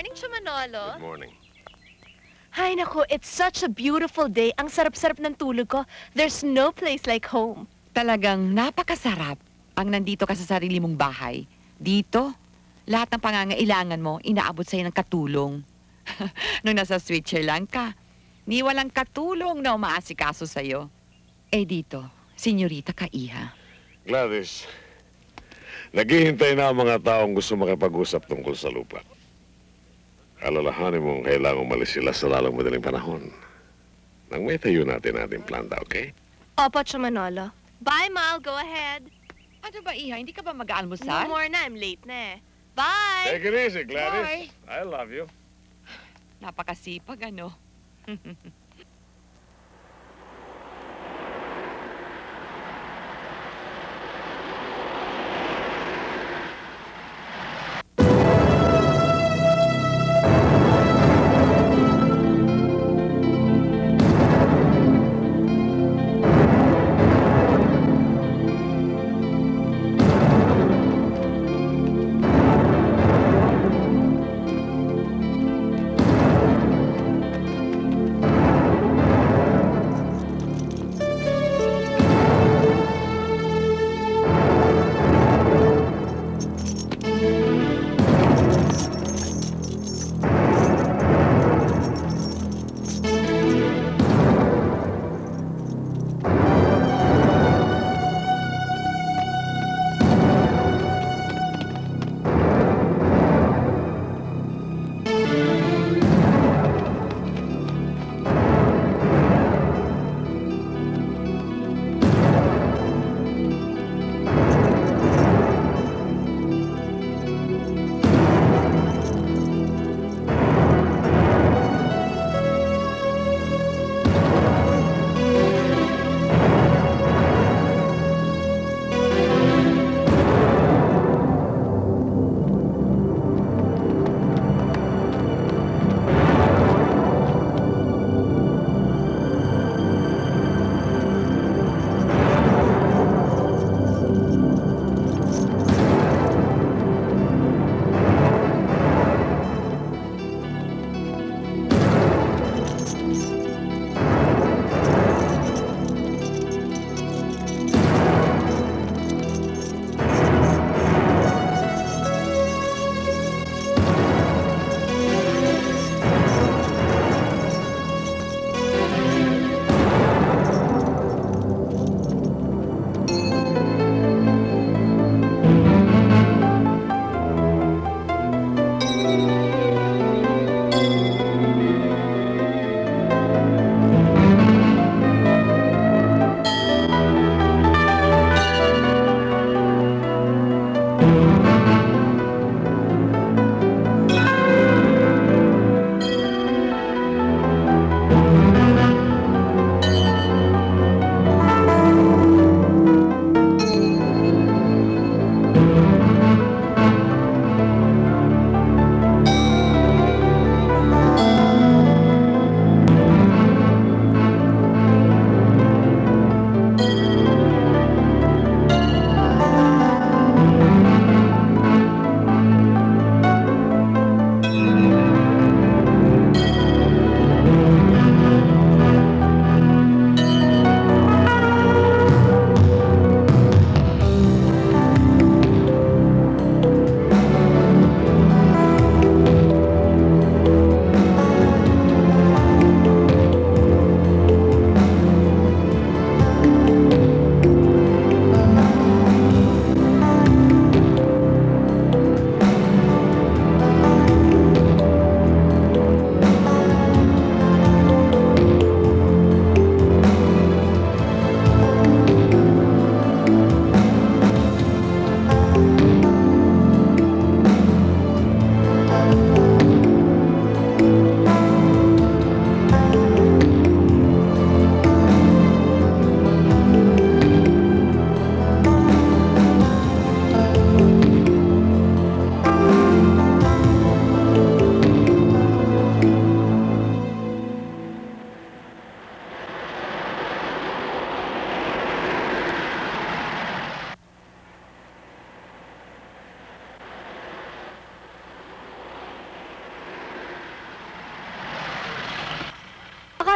morning, Chumanolo. Good morning. Ay, naku, it's such a beautiful day. Ang sarap-sarap ng tulog ko. There's no place like home. Talagang napakasarap ang nandito ka sa sarili mong bahay. Dito, lahat ng pangangailangan mo, inaabot sa'yo ng katulong. Nung nasa Switzerland ka, ni walang katulong na umaasikaso sa'yo. Eh dito, Senyorita Kaiha. Gladys, naghihintay na ang mga taong gusto makipag-usap tungkol sa lupa. Alalahanin mong kailangang umalis sila sa lalong madaling panahon. Nang may tayo natin ating planta, okay? Opo, Chumanolo. Bye, Mal. Go ahead. Ano ba, Iha? Hindi ka ba mag-aalmusal? No more na. I'm late na eh. Bye! Take it easy, Gladys. Bye. I love you. Napakasipag, ano?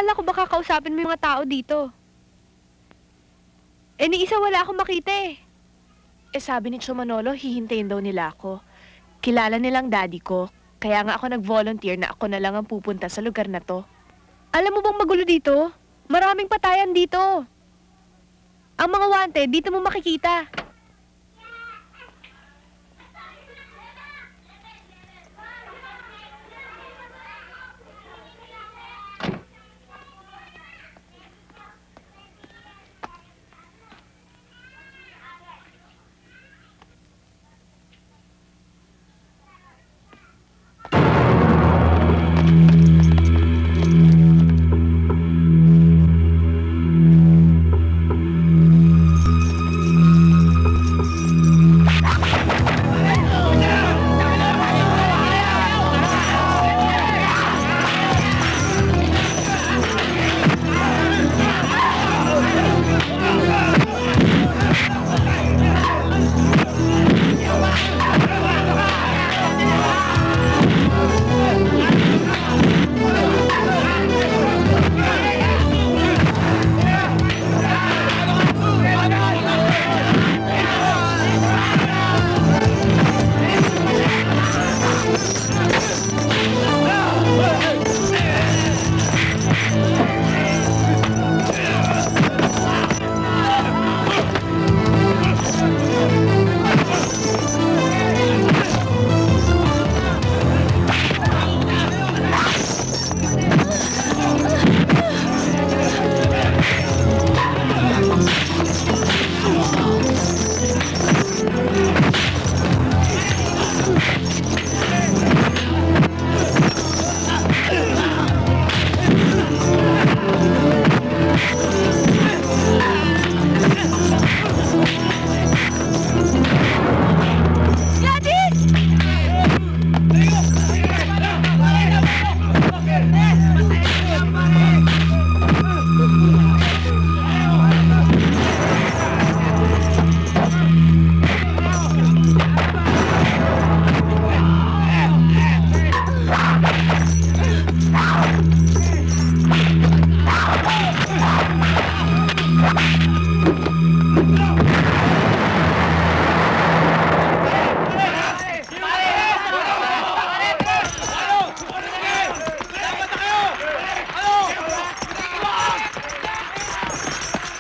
Akala ko baka kausapin mo yung mga tao dito. Eh, ni isa wala akong makita eh. Eh, sabi ni Tio Manolo, hihintayin daw nila ako. Kilala nilang daddy ko, kaya nga ako nag-volunteer na ako na lang ang pupunta sa lugar na to. Alam mo bang magulo dito? Maraming patayan dito. Ang mga wanted, dito mo makikita.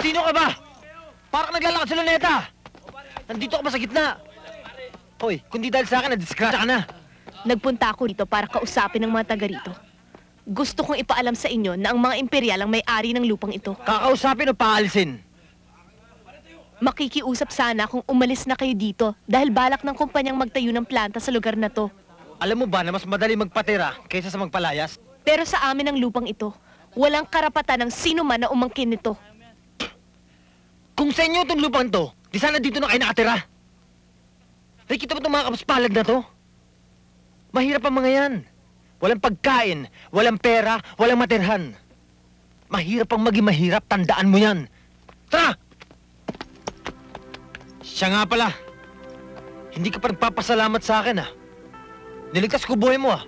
Sino ka ba? Parang naglalakad sa luneta. Nandito ka ba sa gitna? Hoy, kundi dahil sa akin, na-disgrasya ka na. Nagpunta ako dito para kausapin ng mga taga rito. Gusto kong ipaalam sa inyo na ang mga imperial ang may-ari ng lupang ito. Kakausapin o paalisin? Makikiusap sana kung umalis na kayo dito dahil balak ng kumpanyang magtayo ng planta sa lugar na to. Alam mo ba na mas madali magpatira kaysa sa magpalayas? Pero sa amin ang lupang ito, walang karapatan ng sino man na umangkin nito. Kung sa inyo itong lupang to, di sana dito na kayo nakatira. Nakikita mo itong mga kapaspalag na to? Mahirap ang mga yan. Walang pagkain, walang pera, walang matirhan. Mahirap ang maging mahirap, tandaan mo yan. Tara! Siya nga pala. Hindi ka pa nagpapasalamat sa akin, ah. Niligtas ko buhay mo, ah.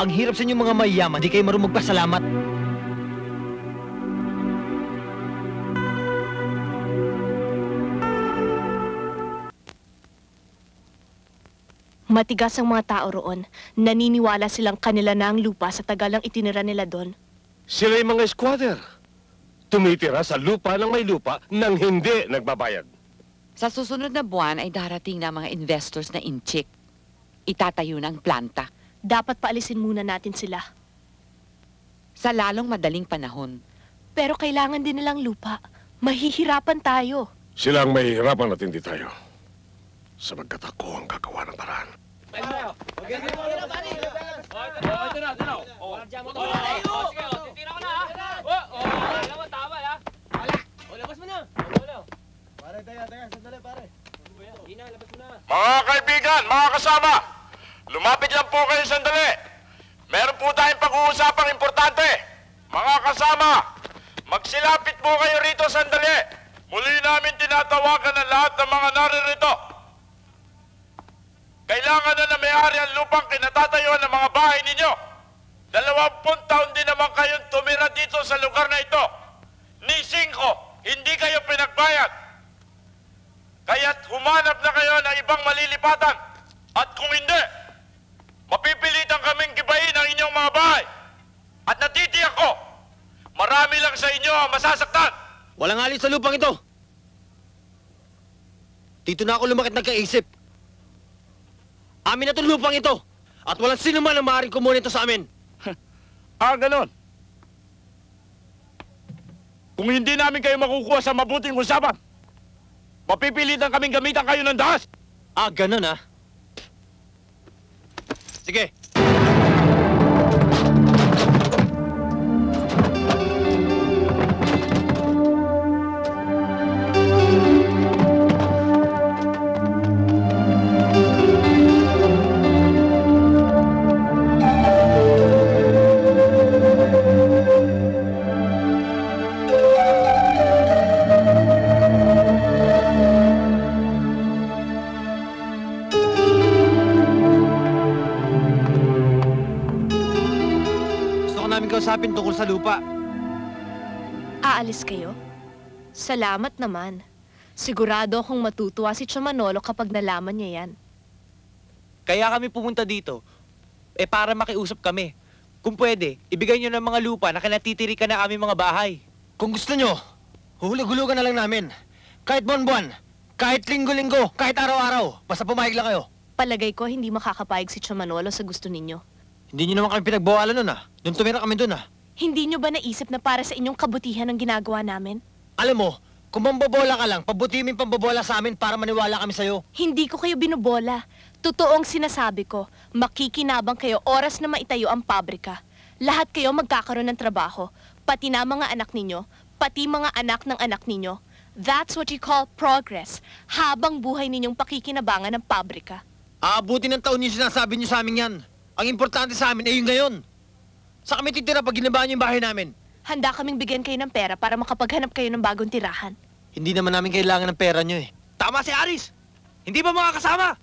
Ang hirap sa inyo mga mayayaman, di kayo marunong magpasalamat. Matigas ang mga tao roon. Naniniwala silang kanila na ang lupa sa tagal ang itinira nila doon. Sila yung mga squatter. Tumitira sa lupa ng may lupa nang hindi nagbabayad. Sa susunod na buwan ay darating na mga investors na inchik. Itatayo ng planta. Dapat paalisin muna natin sila. Sa lalong madaling panahon. Pero kailangan din nilang lupa. Mahihirapan tayo. Sila ang mahihirapan at hindi tayo. Sapagkat ako ang gagawa ng paraan. Mga kaibigan, mga kasama, lumapit lang po kayo sandali. Meron po tayong pag-uusapang importante. Mga kasama, magsilapit po kayo rito sandali. Muli namin tinatawagan ang lahat ng mga naririto. Kailangan na may-ari ang lupang kinatatayuan ng mga bahay ninyo. 20 taon din naman kayong tumira dito sa lugar na ito. Ni 5, hindi kayo pinagbayad. Kaya't humanap na kayo ng ibang malilipatan. At kung hindi, mapipilitan kaming gibayin ang inyong mga bahay. At natitiyak ko, marami lang sa inyo ang masasaktan. Walang alis sa lupang ito. Dito na ako lumakit nagkaisip. Amin na itong lupang ito. At walang sino man ang maaaring kumuha ito sa amin. Ganon. Kung hindi namin kayo makukuha sa mabuting usapan, mapipilitan kaming gamitan kayo ng dahas. Ganon ah. Sige. Kausapin tungkol sa lupa. Aalis kayo? Salamat naman. Sigurado akong matutuwa si Tio Manolo kapag nalaman niya yan. Kaya kami pumunta dito, para makiusap kami. Kung pwede, ibigay nyo ng mga lupa na kinatitirikan na aming mga bahay. Kung gusto nyo, huhulog-hulugan na lang namin. Kahit buwan-buwan, kahit linggo-linggo, kahit araw-araw, basta pumayag lang kayo. Palagay ko hindi makakapayag si Tio Manolo sa gusto ninyo. Hindi nyo naman kami pinagbawalan nun ah. Doon tumira kami doon ah. Hindi nyo ba naisip na para sa inyong kabutihan ang ginagawa namin? Alam mo, kung mambobola ka lang, pabuti mo yung pambobola sa amin para maniwala kami sa'yo. Hindi ko kayo binubola. Totoong sinasabi ko, makikinabang kayo oras na maitayo ang pabrika. Lahat kayo magkakaroon ng trabaho, pati na mga anak ninyo, pati mga anak ng anak ninyo. That's what you call progress, habang buhay ninyong pakikinabangan ng pabrika. Aabuti ng taon yung sinasabi nyo sa amin yan. Ang importante sa amin ay yung ngayon. Sa kami titira pag ginabahan niyo yung bahay namin. Handa kaming bigyan kayo ng pera para makapaghanap kayo ng bagong tirahan. Hindi naman namin kailangan ng pera nyo eh. Tama si Aris! Hindi ba mga kasama?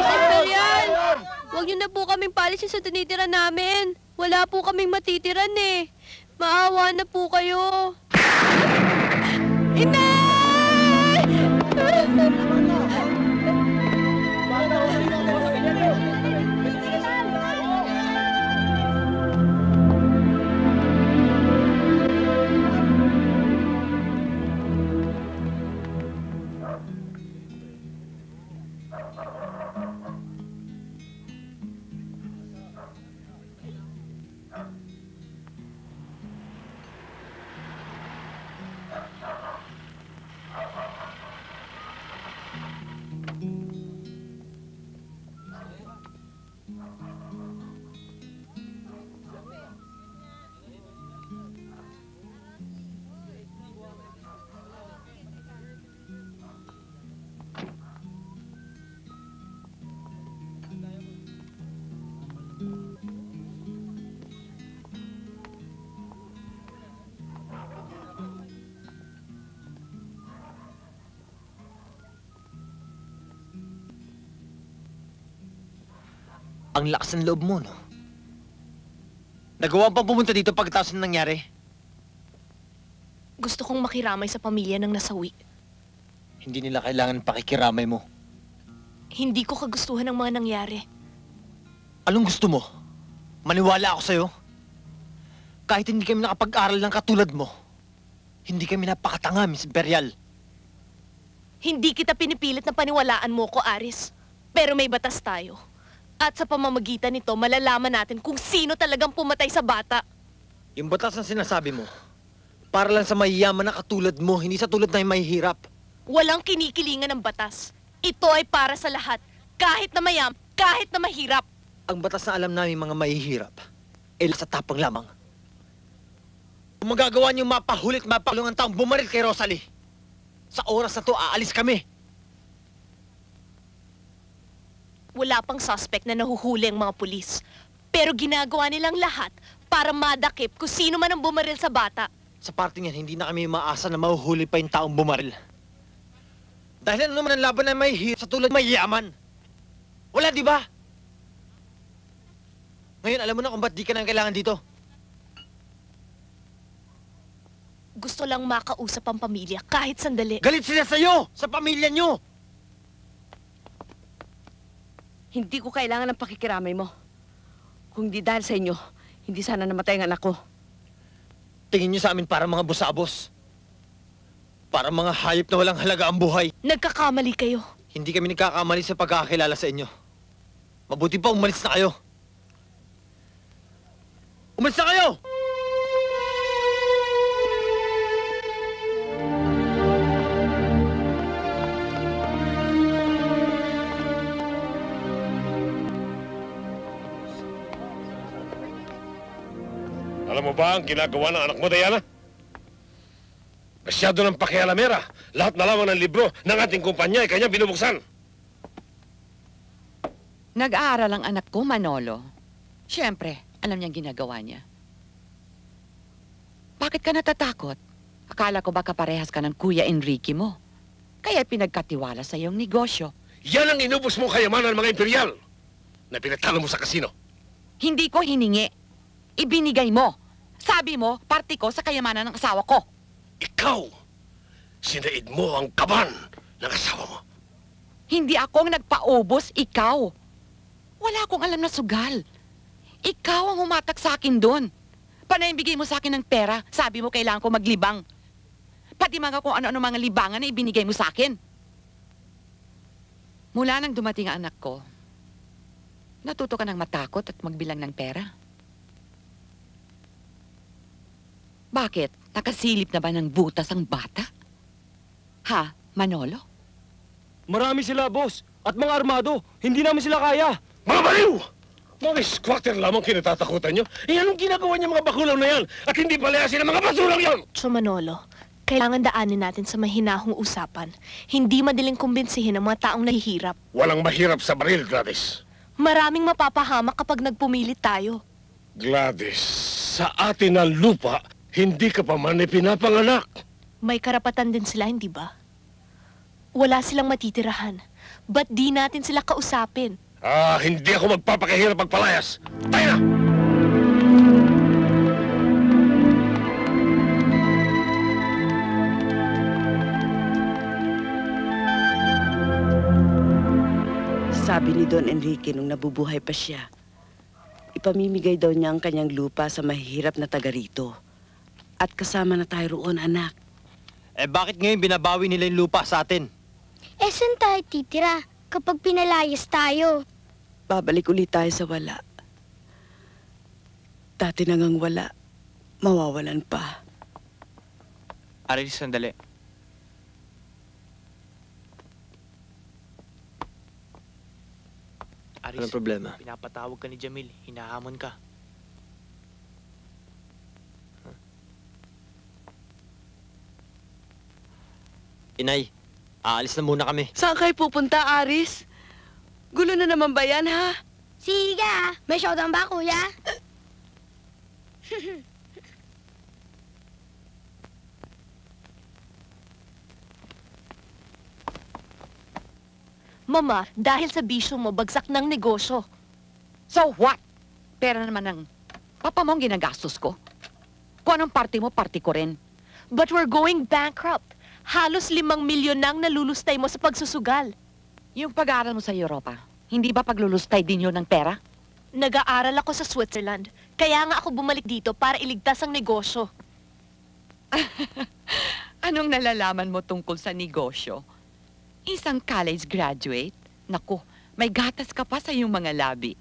Sandal yan! Huwag niyo na po kaming palisin sa tinitira namin. Wala po kaming matitiran eh. Maawa na po kayo. Inay! Ang lakas ng loob mo, no? Nagawa pang pumunta dito pagkatapos na nangyari? Gusto kong makiramay sa pamilya ng nasawi. Hindi nila kailangan pakikiramay mo. Hindi ko kagustuhan ng mga nangyari. Anong gusto mo? Maniwala ako sa'yo? Kahit hindi kami nakapag-aral ng katulad mo, hindi kami napakatanga, Miss Imperial. Hindi kita pinipilit na paniwalaan mo ko, Aris. Pero may batas tayo. At sa pamamagitan nito, malalaman natin kung sino talagang pumatay sa bata. Yung batas na sinasabi mo, para lang sa mayayaman na katulad mo, hindi sa tulad na yung mahihirap. Walang kinikilingan ng batas. Ito ay para sa lahat, kahit na mayam, kahit na mahirap. Ang batas na alam namin mga mahihirap, sa tapang lamang. Kung magagawa niyo mapahulit, mapakulong ang taong bumaril kay Rosalie, sa oras na to, aalis kami. Wala pang suspect na nahuhuli ang mga pulis. Pero ginagawa nilang lahat para madakip kung sino man ang bumaril sa bata. Sa parte niyan, hindi na kami maasa na mahuhuli pa yung taong bumaril. Dahil ano naman ang laban na may hirap sa tulad may yaman. Wala, di ba? Ngayon, alam mo na kung ba't di ka nang kailangan dito. Gusto lang makausap ang pamilya kahit sandali. Galit sila sa'yo! Sa pamilya nyo! Hindi ko kailangan ng pakikiramay mo. Kung di dahil sa inyo, hindi sana namatay ang anak ko. Tingin nyo sa amin para mga busabos. Para mga hayop na walang halaga ang buhay. Nagkakamali kayo. Hindi kami nagkakamali sa pagkakakilala sa inyo. Mabuti pa umalis na kayo. Umalis na kayo! Alam mo ba ang ginagawa ng anak mo, Diana? Masyado ng pakialamera. Lahat na lamang ng libro ng ating kumpanya ay kanya binubuksan. Nag-aaral ang anak ko, Manolo. Siyempre, alam niyang ginagawa niya. Bakit ka natatakot? Akala ko baka parehas ka ng Kuya Enrique mo. Kaya pinagkatiwala sa iyong negosyo. Yan ang inubos mo kayamanan ng mga imperial na pinagtalo mo sa kasino. Hindi ko hiningi. Ibinigay mo. Sabi mo, party ko sa kayamanan ng asawa ko. Ikaw, sinaid mo ang kaban ng asawa mo. Hindi ako ang nagpaubos, ikaw. Wala akong alam na sugal. Ikaw ang humatak sa akin doon. Panaibigay mo sa akin ng pera, sabi mo kailangan ko maglibang. Pati mga kung ano-ano mga libangan na ibinigay mo sa akin. Mula nang dumating ang anak ko, natuto ka ng matakot at magbilang ng pera. Bakit? Nakasilip na ba ng butas ang bata? Ha, Manolo? Marami sila, boss. At mga armado. Hindi namin sila kaya. Mga baliw! Mga squatter lamang kinatatakutan nyo. Eh, anong ginagawa niya mga bakulaw na yan? At hindi palayasin ang mga basulang yan! So Manolo, kailangan daanin natin sa mahinahong usapan. Hindi madaling kumbinsihin ang mga taong nahihirap. Walang mahirap sa baril, Gladys. Maraming mapapahamak kapag nagpumilit tayo. Gladys, sa atin ang lupa, hindi ka pa man ipinapanganak. May karapatan din sila, hindi ba? Wala silang matitirahan. Ba't di natin sila kausapin? Ah, hindi ako magpapakahirap magpalayas. Tayo na! Sabi ni Don Enrique nung nabubuhay pa siya, ipamimigay daw niya ang kanyang lupa sa mahihirap na taga rito. At kasama na tayo roon, anak. Eh bakit ngayon binabawi nila yung lupa sa atin? Eh, saan tayo titira kapag pinalayas tayo? Babalik ulit tayo sa wala. Dati nangang wala, mawawalan pa. Aris, sandali. Aris, Anong problema? pinapatawag ka ni Jamil. Hinahamon ka. Inay, aalis na muna kami. Saan kayo pupunta, Aris? Gulo na naman ba yan, ha? Siga! May showdown ba, kuya? Mama, dahil sa bisyo mo, bagsak ng negosyo. So what? Pera naman ng papa mo ang ginagastos ko. Kung anong party mo, party ko rin. But we're going bankrupt. Halos 5 milyon nang nalulustay mo sa pagsusugal. Yung pag-aaral mo sa Europa, hindi ba paglulustay din yun ng pera? Nag-aaral ako sa Switzerland. Kaya nga ako bumalik dito para iligtas ang negosyo. Anong nalalaman mo tungkol sa negosyo? Isang college graduate? Naku, may gatas ka pa sa iyong mga labi.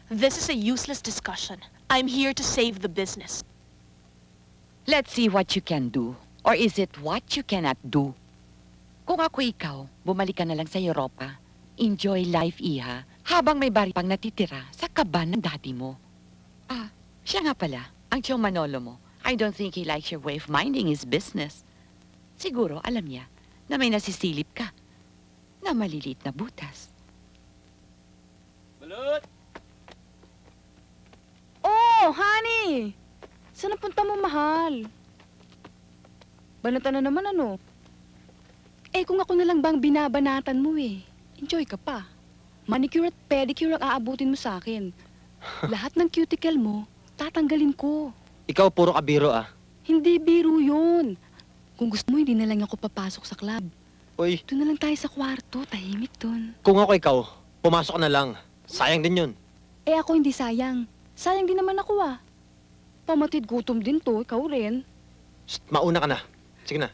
This is a useless discussion. I'm here to save the business. Let's see what you can do. Or is it what you cannot do? Kung ako ikaw, bumalik ka na lang sa Europa. Enjoy life, iha. Habang may bari pang natitira sa kaban ng daddy mo. Ah, siya nga pala, ang tiyong Manolo mo. I don't think he likes your way of minding his business. Siguro, alam niya na may nasisilip ka na maliliit na butas. Balot! Oh, honey! Saan napunta mo, mahal? Banatan na naman, ano? Eh, kung ako na lang bang binabanatan mo eh. Enjoy ka pa. Manicure at pedicure ang aabutin mo sa akin. Lahat ng cuticle mo, tatanggalin ko. Ikaw, puro kabiro ah. Hindi biro yun. Kung gusto mo, hindi na lang ako papasok sa club. Uy, Doon na lang tayo sa kwarto, tahimik doon. kung ako ikaw, pumasok ka na lang. Sayang din yun. Eh ako hindi sayang. Sayang din naman ako ah. Pamatid gutom din to, ikaw rin. Shh, mauna ka na. Sige na.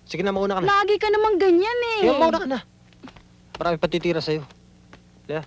Sige na, mauna ka na. Lagi ka naman ganyan eh. Sige, mauna ka na. Marami patitira sa'yo. Lea.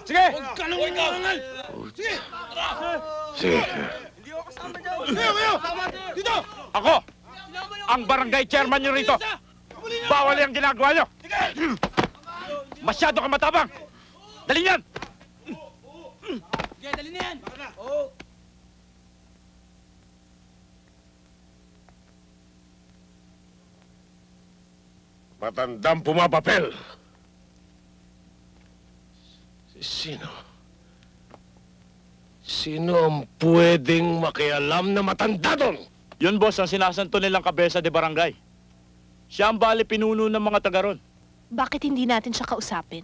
Sige! Sige. Ako! Ang barangay chairman nyo rito! Bawal yung ginagawa nyo! Masyado ka matabang! Dali yan! Matandang pumapapel. Sino? Sino ang pwedeng makialam na matanda doon? Yun, boss, ang sinasanto nilang kabesa de barangay. Siya ang bali pinuno ng mga taga ron. Bakit hindi natin siya kausapin?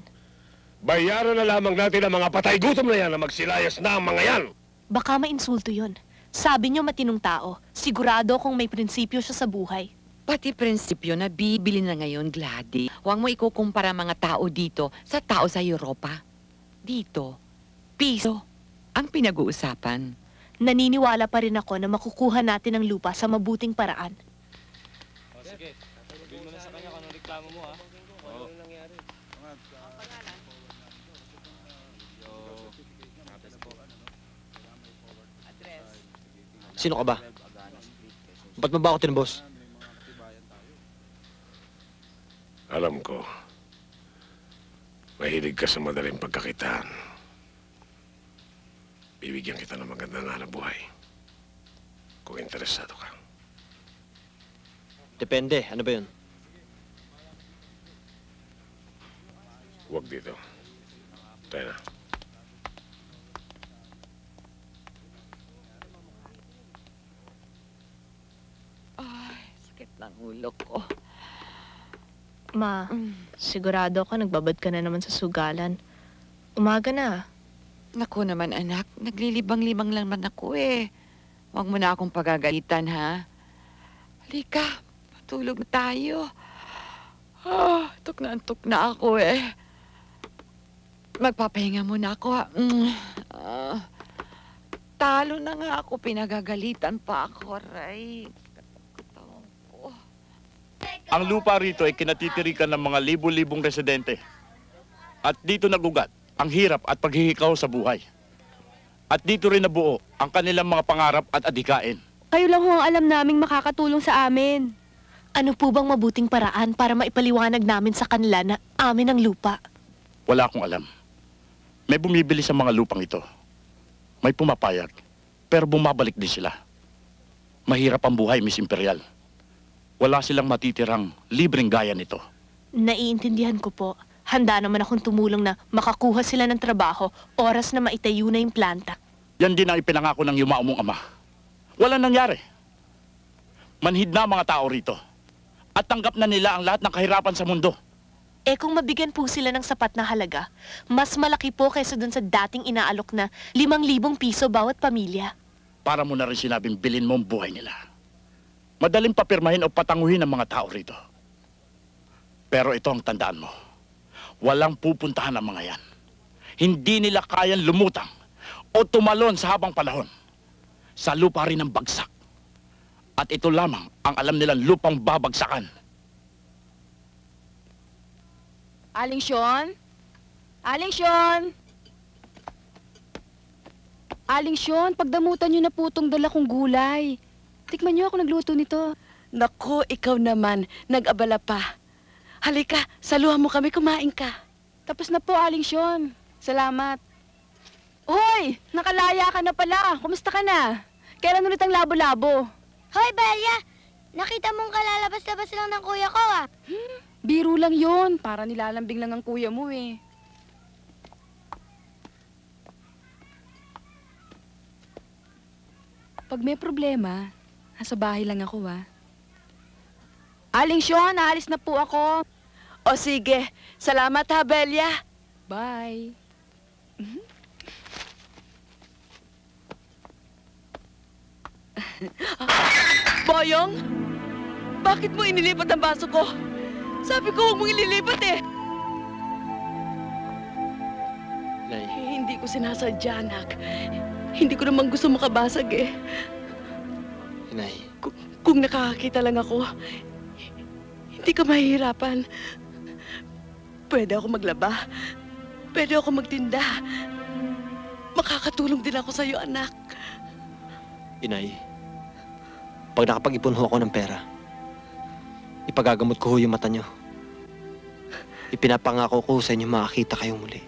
Bayaran na lamang natin ang mga patay gutom na yan na magsilayas na ang mga yan. Baka mainsulto yun. Sabi niyo matinong tao. Sigurado kung may prinsipyo siya sa buhay. Pati prinsipyo na bibili na ngayon, Gladys. Huwag mo ikukumpara mga tao dito sa tao sa Europa. Dito, piso ang pinag-uusapan. Naniniwala pa rin ako na makukuha natin ang lupa sa mabuting paraan. Sige, sabihin mo na sa kanya kung anong reklamo mo, ha? Oo. Ano nangyari? Sino ka ba? Ba't mo ba ako tinubos? Alam ko, mahilig ka sa madaling pagkakitaan. Bibigyan kita ng magandang hanap buhay. Kung interesado ka. Depende. Ano ba yun? Huwag dito. Tayo na. Ay, sakit ng ulo ko. Ma, sigurado ako nagbabad ka na naman sa sugalan. Umaga na. Naku naman, anak. Naglilibang-libang lang naman ako eh. Huwag mo na akong pagagalitan, ha? Halika, matulog na tayo. Antok na ako eh. Magpapahinga muna ako, ha? Talo na nga ako, pinagagalitan pa ako, Ray. Ang lupa rito ay kinatitirikan ng mga libo-libong residente. At dito nagugat ang hirap at paghihikaw sa buhay. At dito rin nabuo ang kanilang mga pangarap at adhikain. Kayo lang ho ang alam naming makakatulong sa amin. Ano po bang mabuting paraan para maipaliwanag namin sa kanila na amin ang lupa? Wala akong alam. May bumibili sa mga lupang ito. May pumapayag, pero bumabalik din sila. Mahirap ang buhay, Miss Imperial. Wala silang matitirang libreng gaya nito. Naiintindihan ko po. Handa naman akong tumulong na makakuha sila ng trabaho, oras na maitayo na yung planta. Yan din ang ipinangako ng yumao mong ama. Walang nangyari. Manhid na ang mga tao rito. At tanggap na nila ang lahat ng kahirapan sa mundo. Eh kung mabigyan po sila ng sapat na halaga, mas malaki po kaysa dun sa dating inaalok na 5,000 piso bawat pamilya. Para mo na rin sinabing bilin mo ang buhay nila. Madaling papirmahin o patanguhin ang mga tao rito. Pero ito ang tandaan mo. Walang pupuntahan ang mga yan. Hindi nila kayang lumutang o tumalon sa habang panahon. Sa lupa rin ang bagsak. At ito lamang ang alam nilang lupang babagsakan. Aling Sean? Aling Sean? Aling Sean, pagdamutan niyo na po itong dala kong gulay. Tikman niyo ako nagluto nito. Naku, ikaw naman. Nag-abala pa. Halika, saluhan mo kami, kumain ka. Tapos na po, Aling Sean. Salamat. Hoy! Nakalaya ka na pala. Kumusta ka na? Kailan ulit ang labo-labo? Hoy, Belia! Nakita mong kalalabas-labas lang ng kuya ko, ah. Biro lang yon. Para nilalambing lang ang kuya mo eh. Pag may problema, nasa bahay lang ako, ah. Aling Sean, aalis na po ako. O sige, salamat ha, Belia. Bye. Boyong, bakit mo inilipat ang baso ko? Sabi ko, huwag mong ililipat eh. Nay, Hindi ko sinasadya, anak. Hindi ko naman gusto makabasag eh. Nay. Kung nakakakita lang ako, hindi ka mahihirapan. Pwede ako maglaba. pwede ako magtinda. Makakatulong din ako sa'yo, anak. Inay, pag nakapag-ipon ho ako ng pera, ipagagamot ko ho yung mata nyo. Ipinapangako ko sa inyo makakita kayong muli.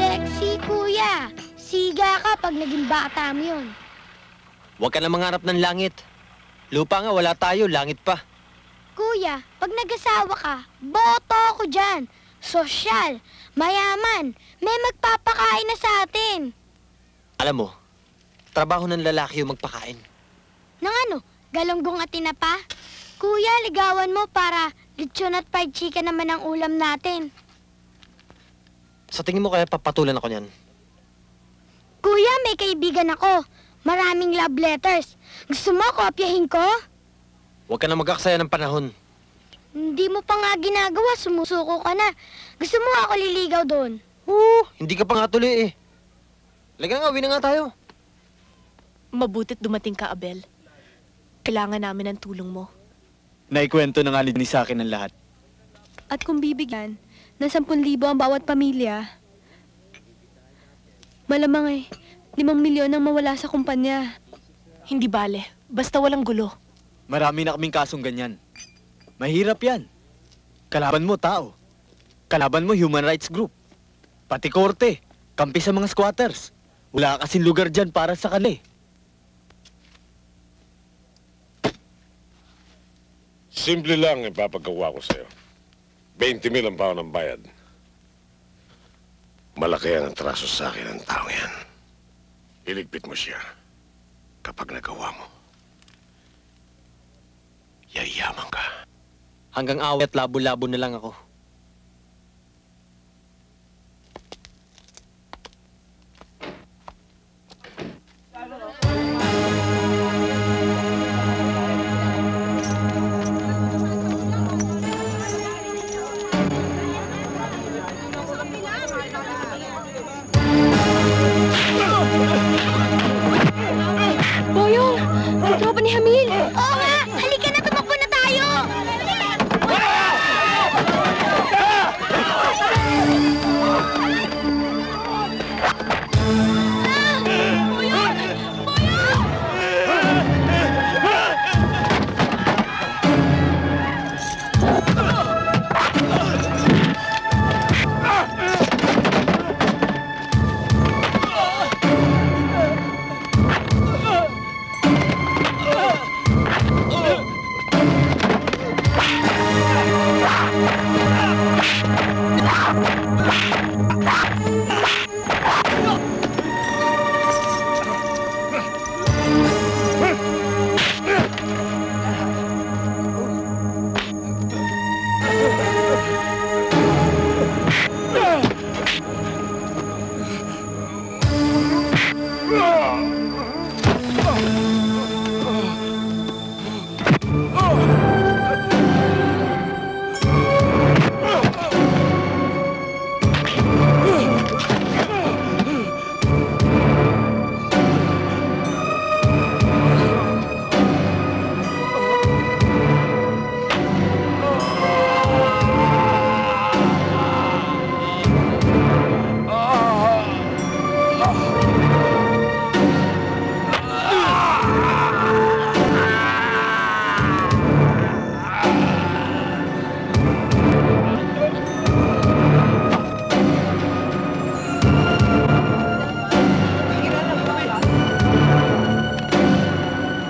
Sexy, kuya. Siga ka pag naging bata mo yun. Huwag ka na mangarap ng langit. Lupa nga, wala tayo, langit pa. Kuya, pag nag-asawa ka, boto ko dyan. Sosyal, mayaman, may magpapakain na sa atin. Alam mo, trabaho ng lalaki yung magpakain. Nang ano, galonggong at tinapa? Kuya, ligawan mo para lechon at fried chicken naman ang ulam natin. Sa tingin mo kaya papatulan ako niyan? Kuya, may kaibigan ako. Maraming love letters. Gusto mo kopyahin ko? Huwag ka na mag-aksaya ng panahon. Hindi mo pa nga ginagawa, sumusuko ka na. Gusto mo ako liligaw doon? Hindi ka pa nga tuloy eh. Laga nga, uwi na nga tayo. Mabuti't dumating ka, Abel. Kailangan namin ng tulong mo. Naikwento na nga ni sa akin ang lahat. At kung bibigyan ng 10,000 ang bawat pamilya, malamang 5 milyon ang mawala sa kumpanya. Hindi bale. Basta walang gulo. Marami na kaming kasong ganyan. Mahirap yan. Kalaban mo, tao. Kalaban mo, human rights group. Pati korte. Kampi sa mga squatters. Wala kasing lugar dyan para sa kanila. Simple lang ipapagawa ko sa'yo. 20,000 ang baon ng bayad. Malaki ang atraso sa akin ng tao yan. Iligpit mo siya. Kapag nagawa mo, yayaman ka. Hanggang away at labo-labo na lang ako. Boyong! Ang tropa ni Hamil! Oo nga! Halika na, tumakbo na tayo!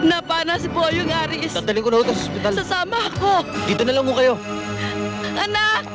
Napana si Boyong Aris. Dadalhin ko na ito sa ospital. Sasama ako. Dito na lang mo kayo. Anak!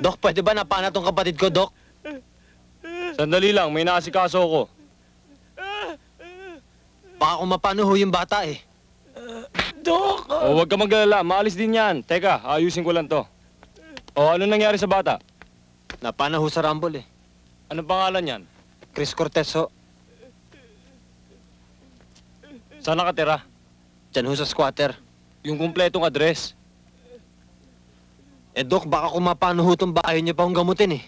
Dok, pwede ba napana tong kapatid ko, Dok? Sandali lang, may naasikaso ako. Baka kung mapano ho yung bata eh. O, huwag ka mag-alala. Maalis din yan. Teka, ayusin ko lang to. O, ano nangyari sa bata? Napana ho sa Rumble eh. Anong pangalan yan? Chris Cortez ho. Saan nakatira? Diyan ho sa squatter. Yung kumpletong address. Eh, Dok, baka kung mapano ho tong bahay niya pa hong gamutin eh.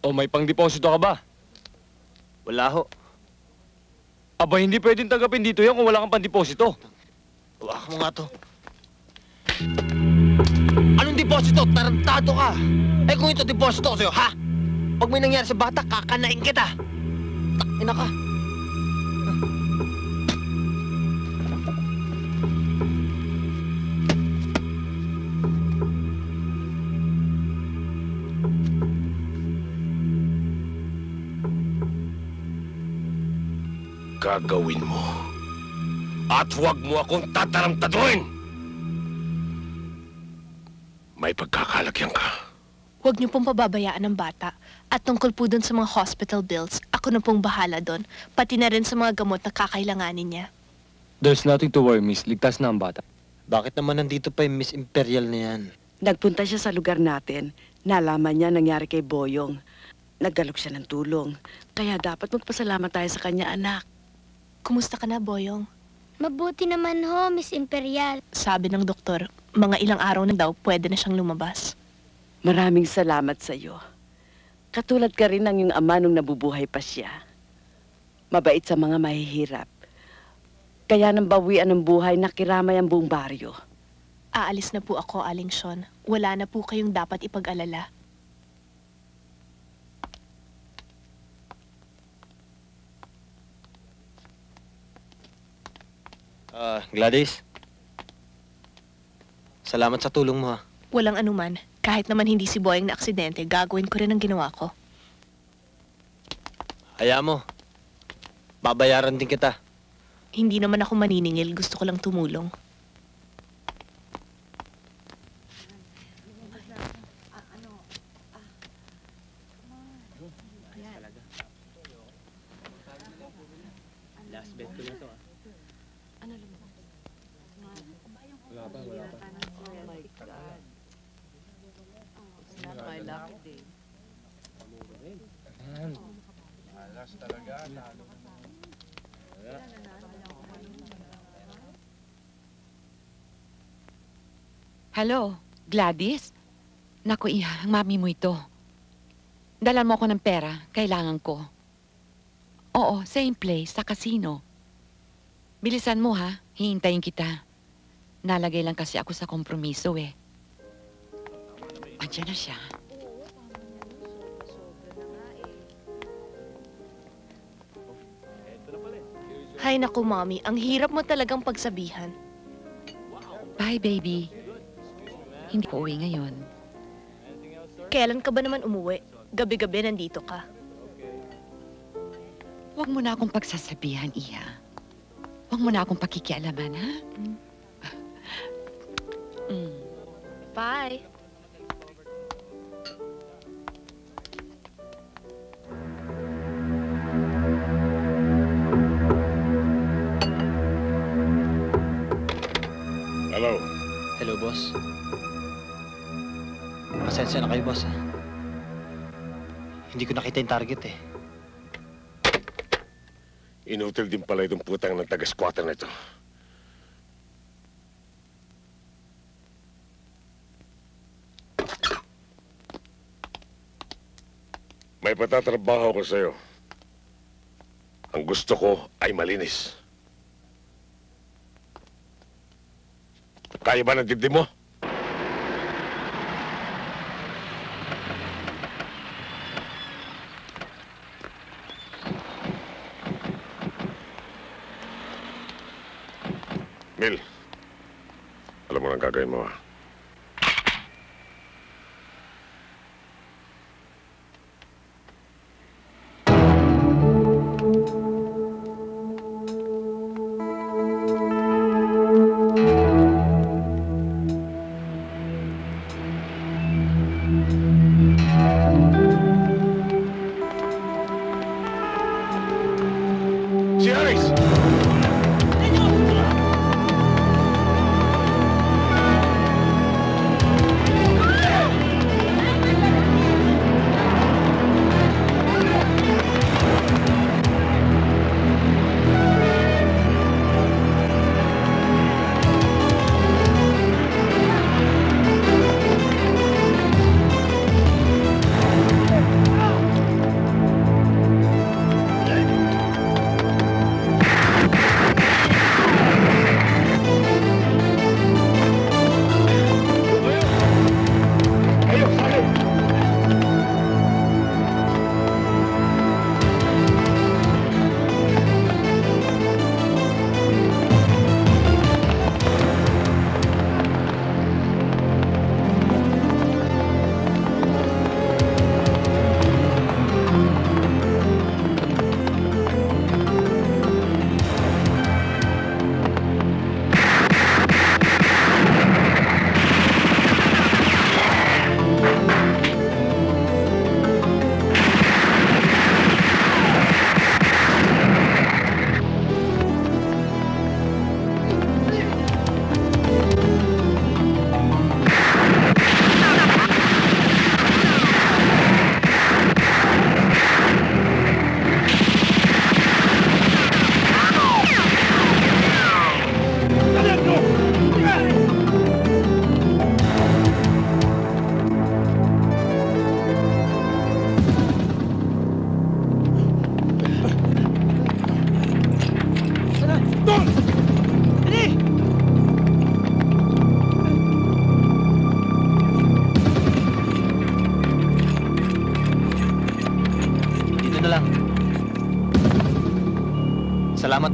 O, may pang-deposito ka ba? Wala ho. Aba, hindi pwedeng tanggapin dito yan kung wala kang pang-deposito. Huwag mo nga to. Anong deposito? Tarantado ka! Eh kung ito deposito ko sa'yo, ha? Pag may nangyari sa bata, kakanain kita! Takina ka! Gagawin mo. At huwag mo akong tatarantaduin! May pagkakalagyan ka. Huwag niyo pong pababayaan ang bata. At tungkol po dun sa mga hospital bills, ako na pong bahala doon. Pati na rin sa mga gamot na kakailanganin niya. There's nothing to worry, miss. Ligtas na ang bata. Bakit naman nandito pa yung Miss Imperial na yan? Nagpunta siya sa lugar natin. Nalaman niya nangyari kay Boyong. Naggalok siya ng tulong. Kaya dapat magpasalamat tayo sa kanya, anak. Kumusta ka na, Boyong? Mabuti naman ho, Miss Imperial. Sabi ng doktor, mga ilang araw na daw pwede na siyang lumabas. Maraming salamat sa iyo. Katulad ka rin ng iyong ama nung nabubuhay pa siya. Mabait sa mga mahihirap. Kaya nang bawian ng buhay, nakiramay ang buong baryo. Aalis na po ako, Aling Sean. Wala na po kayong dapat ipag-alala. Gladys. Salamat sa tulong mo, ha. Walang anuman. Kahit naman hindi si Boyong na aksidente, gagawin ko rin ang ginawa ko. Hayaan mo. Babayaran din kita. Hindi naman ako maniningil. Gusto ko lang tumulong. Hello, Gladys? Naku, Iha, ang mami mo ito. Dalan mo ako ng pera. Kailangan ko. Oo, same place, sa casino. Bilisan mo, ha? Hihintayin kita. Nalagay lang kasi ako sa kompromiso, eh. Andiyan na siya. Hay naku, Mommy. Ang hirap mo talagang pagsabihan. Bye, baby. Hindi ko uwi ngayon. Kailan ka ba naman umuwi? Gabi-gabi nandito ka. Huwag mo na akong pagsasabihan, Iha. Huwag mo na akong pakikialaman, ha? Bye. Hello. Hello, boss. Pasensya na kayo, boss, ha. Hindi ko nakita yung target, eh. Inutil din pala itong putang ng taga-squatter na ito. May patatrabaho ko sa'yo. Ang gusto ko ay malinis. Kaya ba ng dibdib mo? Mil, alam mo nang gagawin mo, ha?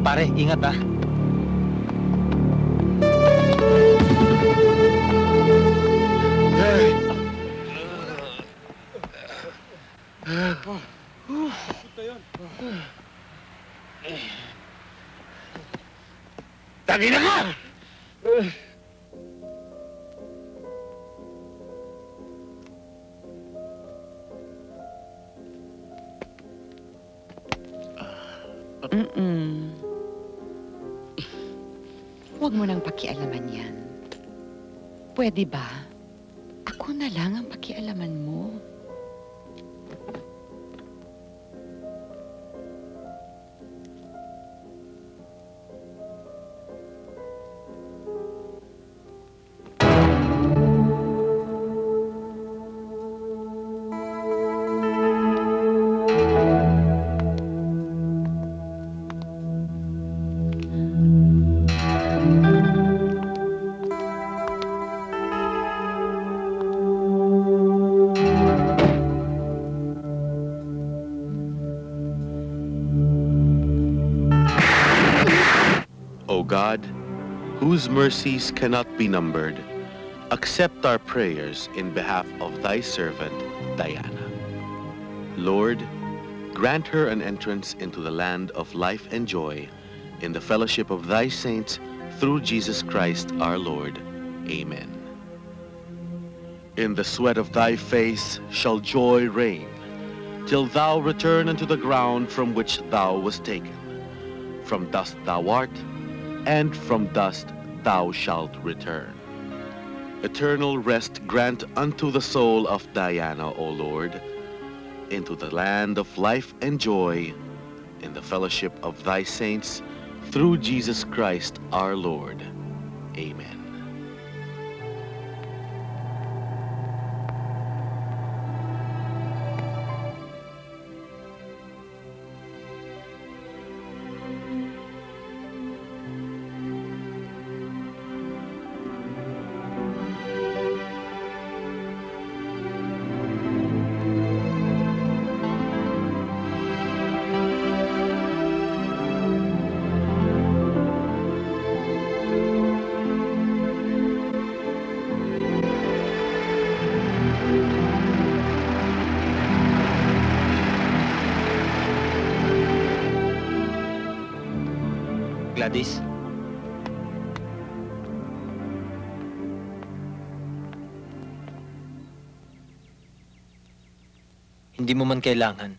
Pare, ingat ah. Tangina ka! Huwag mo nang pakialaman yan. Pwede ba? Ako na lang ang pakialaman mo. O God, whose mercies cannot be numbered, accept our prayers in behalf of thy servant, Diana. Lord, grant her an entrance into the land of life and joy in the fellowship of thy saints through Jesus Christ our Lord. Amen. In the sweat of thy face shall joy reign, till thou return unto the ground from which thou wast taken. From dust thou art, and from dust thou shalt return. Eternal rest grant unto the soul of Diana, O Lord, into the land of life and joy, in the fellowship of thy saints, through Jesus Christ our Lord. Amen. Gladys? Hindi mo man kailangan.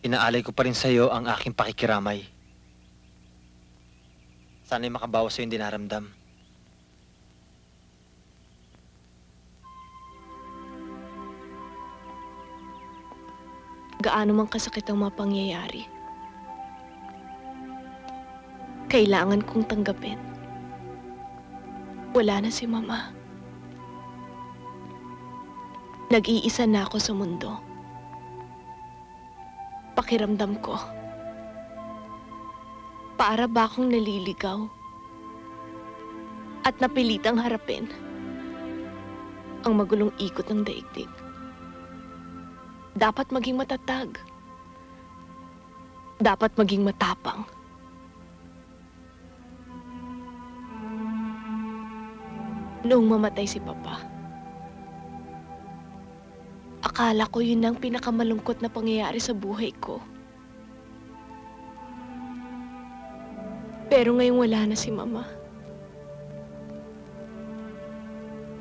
Inaalay ko pa rin sa'yo ang aking pakikiramay. Sana'y makabawas sa'yo yung dinaramdam. Gaano man kasakit ang mga pangyayari, kailangan kong tanggapin. Wala na si Mama. Nag-iisa na ako sa mundo. Pakiramdam ko, para ba akong naliligaw at napilitang harapin ang magulong ikot ng daigdig. Dapat maging matatag. Dapat maging matapang. Noong mamatay si Papa, akala ko yun ang pinakamalungkot na pangyayari sa buhay ko. Pero ngayong wala na si Mama,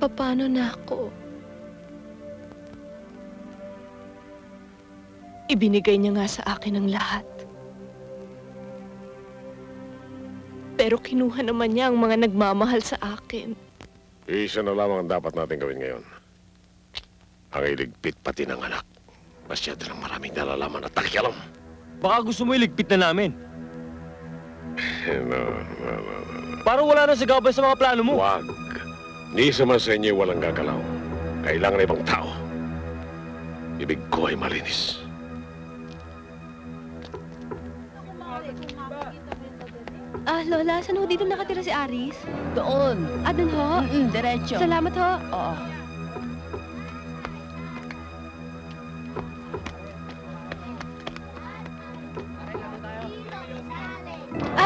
paano na ako? Ibinigay niya nga sa akin ang lahat. Pero kinuha naman niya ang mga nagmamahal sa akin. Isa na lamang ang dapat natin gawin ngayon. Ang iligpit pati ng anak. Masyado ng maraming nalalaman at takialam. Baka gusto mo iligpit na namin. No. Para wala na sa gabay sa mga plano mo. Wag. Ni isa man sa inyo walang gagalaw. Kailangan na ibang tao. Ibig ko ay malinis. Lola, saan ho dito nakatira si Aris? Doon. Doon ho? Diretso. Salamat ho. Oo.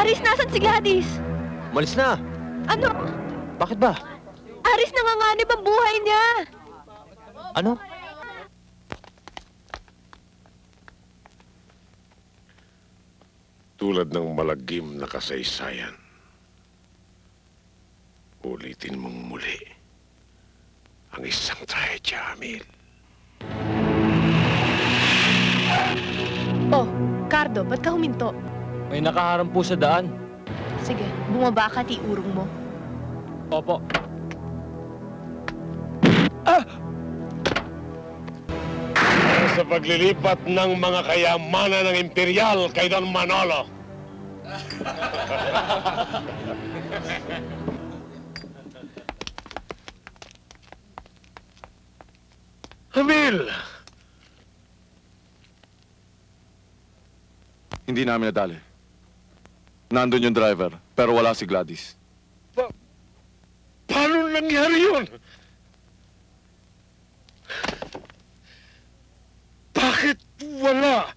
Aris, nasan si Gladys? Malis na. Ano? Bakit ba? Aris, nanganganib ang buhay niya. Ano? Tulad ng malagim na kasaysayan, ulitin mong muli ang isang trahedya, Amil. Oh, Cardo, ba't ka huminto? May nakaharang po sa daan. Sige, bumaba ka at iurong mo. Opo. Sa paglilipat ng mga kayamanan ng imperial kay Don Manolo. Amil! Hindi namin nadali. Nandun yung driver, pero wala si Gladys. Paano nangyari yun? Bakit wala?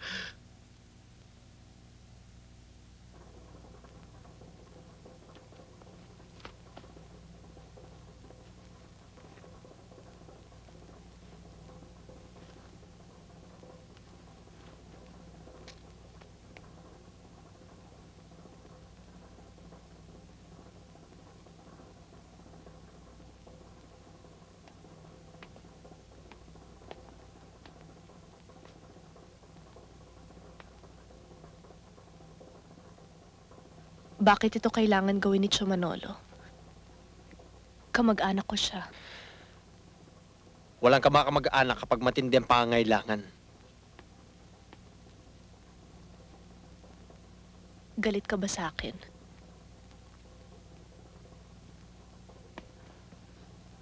Bakit ito kailangan gawin ni Tio Manolo? Kamag-anak ko siya. Walang kamag-anak kapag matindi ang pangangailangan. Galit ka ba sa akin?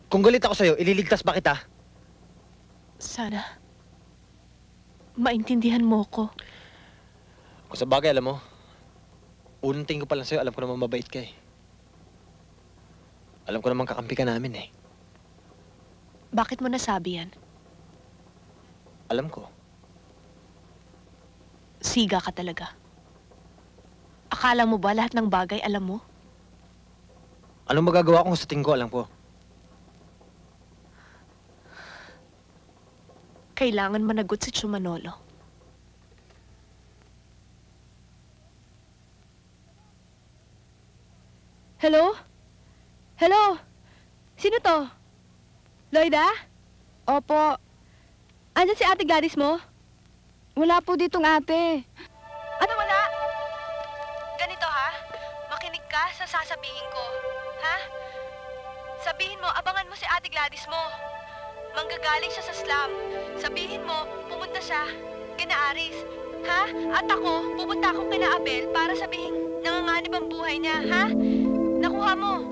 Kung galit ako sa'yo, ililigtas ba kita? Sana maintindihan mo ko. Kung sa bagay, alam mo, unang tingin ko pa lang sa'yo, alam ko naman mabait ka eh. Alam ko naman kakampi ka namin eh. Bakit mo nasabi yan? Alam ko. Siga ka talaga. Akala mo ba lahat ng bagay alam mo? Anong magagawa kung sa tingin ko, alam ko? Kailangan managot si Tio Manolo. Hello? Hello? Sino to? Lloyda? Opo. Andyan si Ate Gladys mo? Wala po ditong ate. Ano wala? Ganito ha? Makinig ka sa sasabihin ko. Ha? Sabihin mo, abangan mo si Ate Gladys mo. Manggagaling siya sa slum. Sabihin mo, pumunta siya kina Aris. Ha? At ako, pupunta ako kina Abel para sabihin nanganganib ang buhay niya. Ha? Nakuha mo.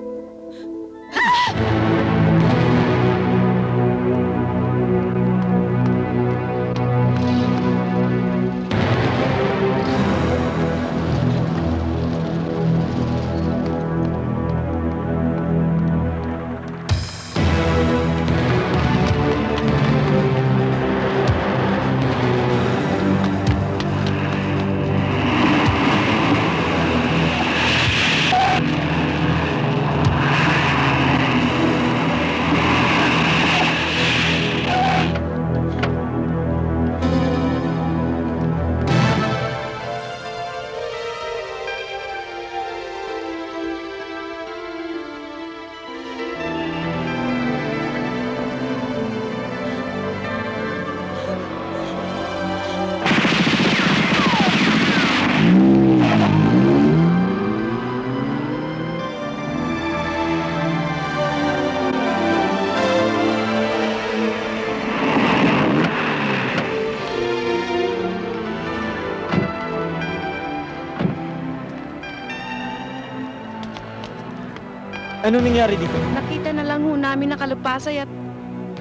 Anong nangyari dito? Nakita na lang ho namin nakalupasay at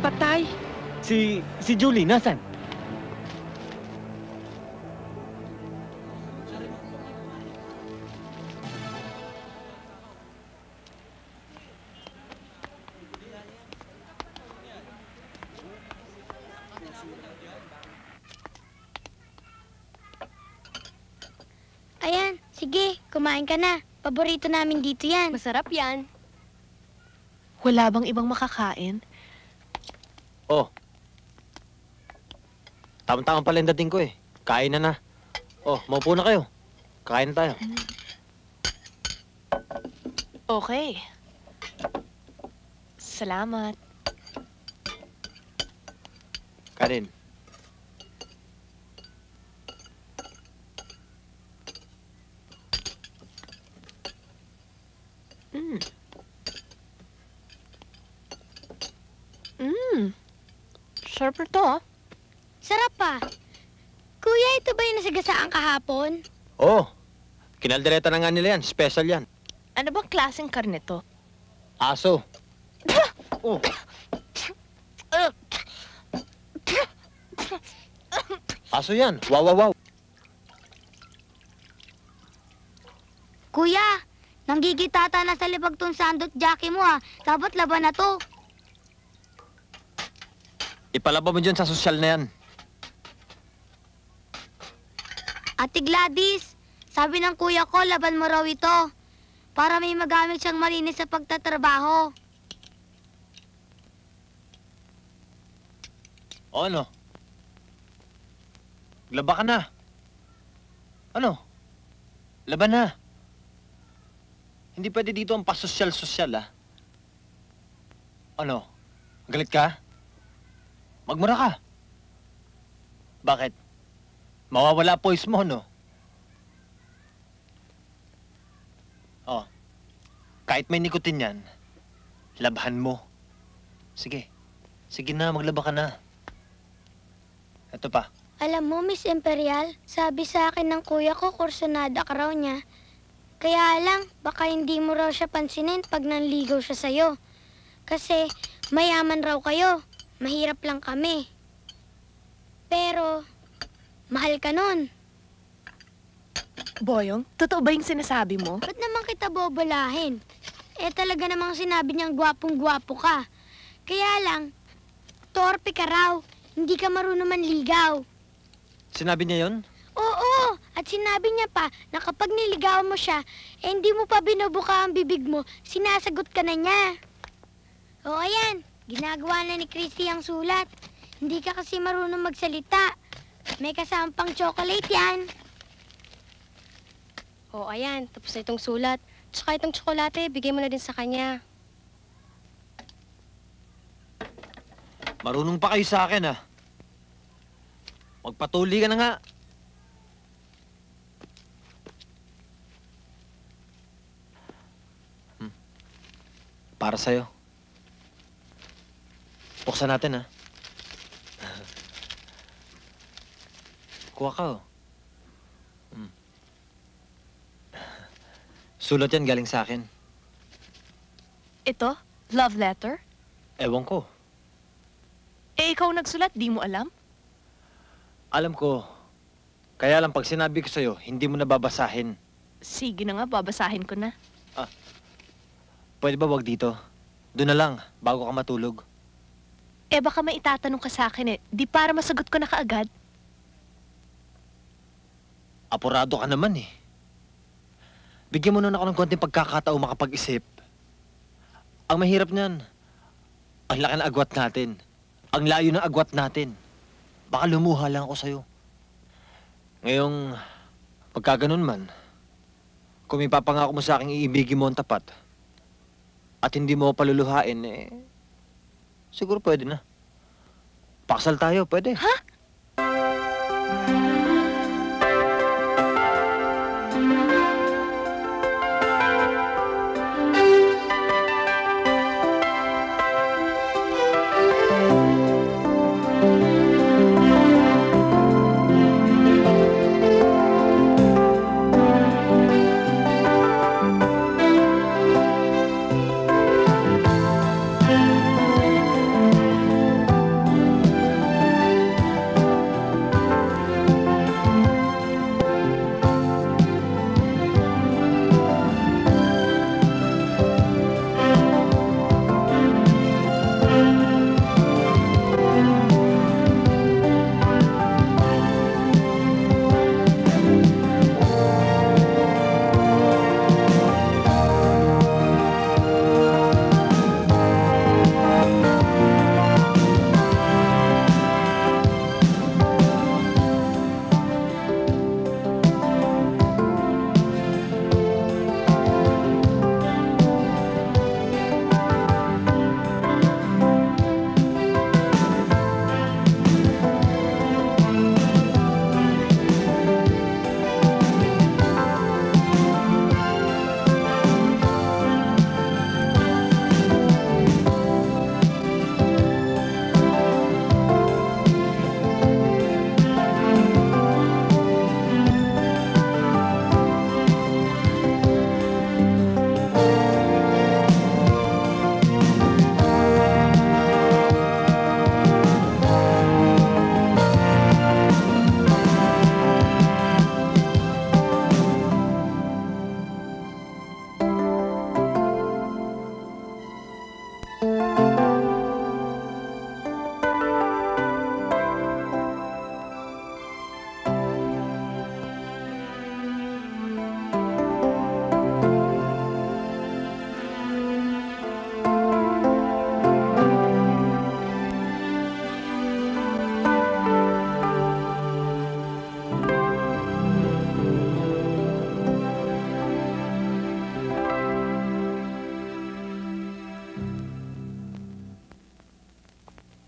patay. Si Julie, nasan? Ayan, sige, kumain ka na. Paborito namin dito yan. Masarap yan. Wala bang ibang makakain? Oh. Tama-tama pala yung dating ko eh. Kain na na. Oh, maupo na kayo. Kain na tayo. Okay. Salamat. Karin. Sarap ito, ah. Sarap pa. Kuya, ito ba yung nasagasaan kahapon? Oh. Kinaldereta na nga nila yan. Special yan. Ano bang klaseng karne to? Aso. Oh. Aso yan. Wow, wow, wow. Kuya, nanggigitata na sa libag tong sandot Jackie mo ah. Dapat laban na to. Ipalaba mo dyan sa sosyal na yan. Ate Gladys, sabi ng kuya ko, laban mo raw ito. Para may magamit siyang malinis sa pagtatrabaho. O ano? Laba ka na. Ano? Laban na. Hindi pwede dito ang pasosyal-sosyal, ah. Ano? Galit ka? Magmura ka. Bakit? Mawawala poise mo, no? Oh. Kahit may nikotin yan, labahan mo. Sige. Sige na, maglaba ka na. Ito pa. Alam mo, Miss Imperial, sabi sa akin ng kuya ko, kursunada ka raw niya. Kaya lang, baka hindi mo raw siya pansinin pag nanligaw siya sa'yo. Kasi mayaman raw kayo, mahirap lang kami. Pero, mahal ka nun. Boyong, totoo ba yung sinasabi mo? Ba't naman kita bobolahin? Eh talaga namang sinabi niyang gwapong-gwapo ka. Kaya lang, torpe ka raw, hindi ka marunong manligaw. Sinabi niya yon? Oo, at sinabi niya pa na kapag niligaw mo siya, eh hindi mo pa binubuka ang bibig mo, sinasagot ka na niya. O ayan, ginagawa na ni Christy ang sulat. Hindi ka kasi marunong magsalita. May kasampang chocolate yan. O, ayan. Tapos na itong sulat. Tsaka itong tsokolate, bigay mo na din sa kanya. Marunong pa kayo sa akin, ah. Magpatuli ka na nga. Para sa'yo. Buksan natin, ah. Kuha ka, oh. Sulat yan galing sa akin. Ito? Love letter? Ewan ko. Eh, ikaw nagsulat, di mo alam? Alam ko. Kaya lang pag sinabi ko sa'yo, hindi mo nababasahin. Sige na nga, babasahin ko na. Pwede ba wag dito? Doon na lang, bago ka matulog. Eh, baka may itatanong ka sa akin eh. Di para masagot ko na kaagad. Apurado ka naman eh. Bigyan mo nun ako ng konting pagkakataong makapag-isip. Ang mahirap niyan, ang laki ng agwat natin. Ang layo ng agwat natin. Baka lumuha lang ako sa'yo. Ngayong, pagka ganun man, kung may papangako mo sa aking iibigin mo ang tapat, at hindi mo paluluhain, eh, siguro pwede na. Pakasal tayo, pwede. Ha?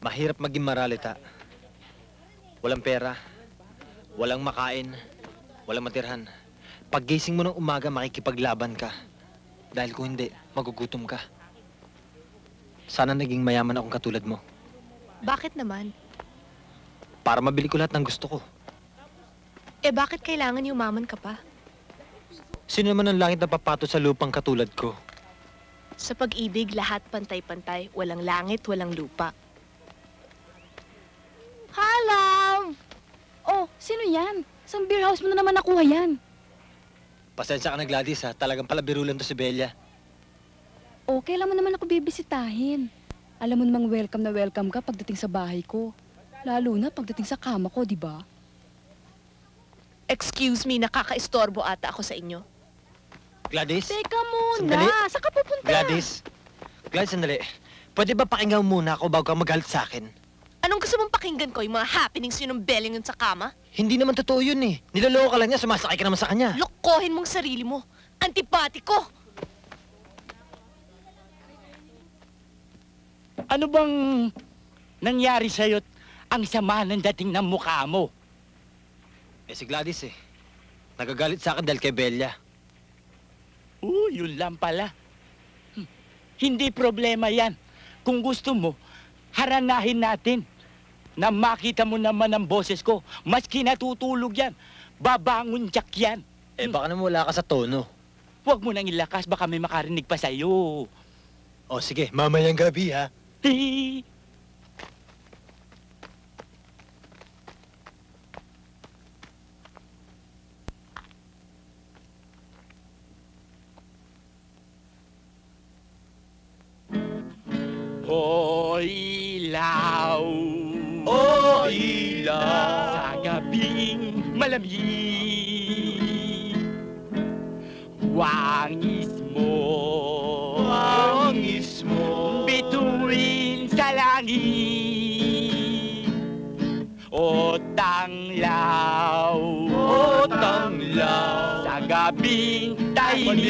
Mahirap maging maralita. Walang pera, walang makain, walang matirhan. Paggising mo ng umaga, makikipaglaban ka. Dahil kung hindi, magugutom ka. Sana naging mayaman akong katulad mo. Bakit naman? Para mabili ko lahat ng gusto ko. Eh bakit kailangan yumaman ka pa? Sino naman ang langit na papato sa lupang katulad ko? Sa pag-ibig, lahat pantay-pantay. Walang langit, walang lupa. Hi, love! Oh, sino yan? Sa beer house mo na naman nakuha yan. Pasensya ka na, Gladys, ha? Talagang palabirulan to si Bella. Oh, kailan mo naman ako bibisitahin? Alam mo namang welcome na welcome ka pagdating sa bahay ko. Lalo na pagdating sa kama ko, di ba? Excuse me, nakaka-istorbo ata ako sa inyo. Gladys? Teka muna! Sandali. Saan ka pupunta? Gladys? Gladys, sandali. Pwede ba pakinggan muna ako bago ka magalit sa akin? Anong gusto mong pakinggan ko? Yung mga happenings yun ng Belling yun sa kama? Hindi naman totoo yun eh. Niloloko ka lang niya, sumasakay ka naman sa kanya. Lokohin mong sarili mo. Antipatiko! Ano bang nangyari sa'yo't ang sama ng dating ng mukha mo? Eh si Gladys eh. Nagagalit sa akin dahil kay Bella. Yun lang pala. Hindi problema yan. Kung gusto mo, haranahin natin na makita mo naman ang boses ko. Maski natutulog yan, babangon jak yan. Eh baka naman wala ka sa tono. Huwag mo nang ilakas, baka may makarinig pa sa'yo. O sige, mamayang gabi ha. O ilaw, sa gabing malamig, wangis mo, bituin sa langit. O tanglaw, sa gabing tahimik,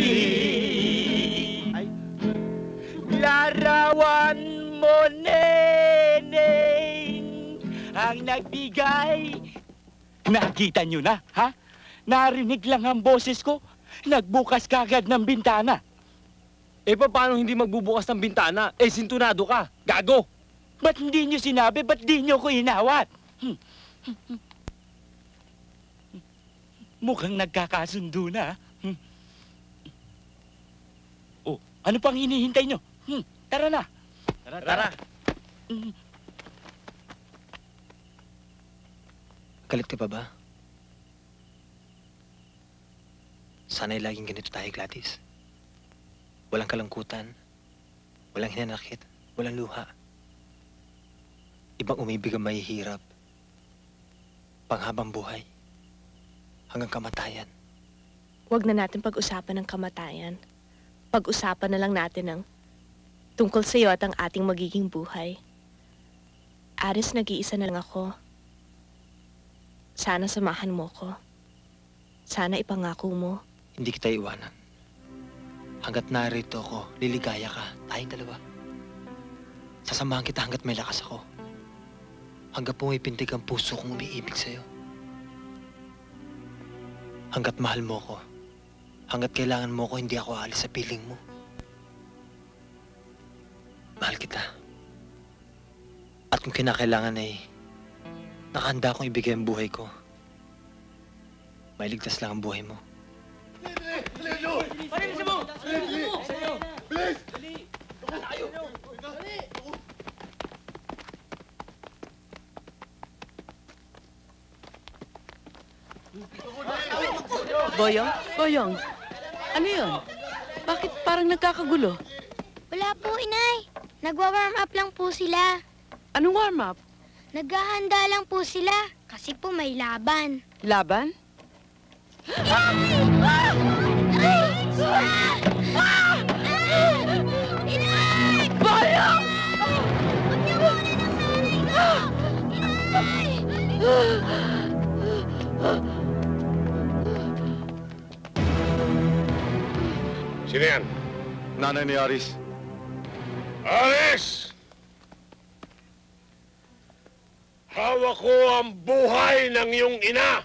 larawan mo, neneng, ang nagbigay. Nakita nyo na, ha? Narinig lang ang boses ko, nagbukas kagad ng bintana. Eh, paano hindi magbubukas ng bintana? Eh, sintunado ka. Gago! Ba't hindi nyo sinabi? Ba't di nyo ko inawat? Mukhang nagkakasundo na. Oh, ano pang hinihintay nyo? Tara na. Tara. Galit ka pa ba? Sana'y laging ganito tayo, Gladys. Walang kalangkutan, walang hinanakit, walang luha. Ibang umibig ang mahihirap. Panghabang buhay. Hanggang kamatayan. Huwag na natin pag-usapan ng kamatayan. Pag-usapan na lang natin ang tungkol sa iyo at ang ating magiging buhay. Aris, nag-iisa na lang ako. Sana samahan mo ko. Sana ipangako mo. Hindi kita iwanan. Hanggat narito ako, liligaya ka, tayong dalawa. Sasamahan kita hanggat may lakas ako. Hanggat pumipintig ang puso kong umiibig sa'yo. Hanggat mahal mo ko. Hanggat kailangan mo ko, hindi ako aalis sa piling mo. Mahal kita. At kung kinakailangan ay nakahanda akong ibigay ang buhay ko. Mailigtas lang ang buhay mo. Boyong? Boyong, ano yun? Bakit parang nagkakagulo? Wala po, Inay. Nagwa-warm up lang po sila. Anong warm up? Naghahanda lang po sila kasi po may laban. Laban? Inay! Boyong! Huwag niyo kunin ang nanay ko! Inay! Sino yan? Nanay ni Aris. Aris! Hinawa ko ang buhay ng iyong ina.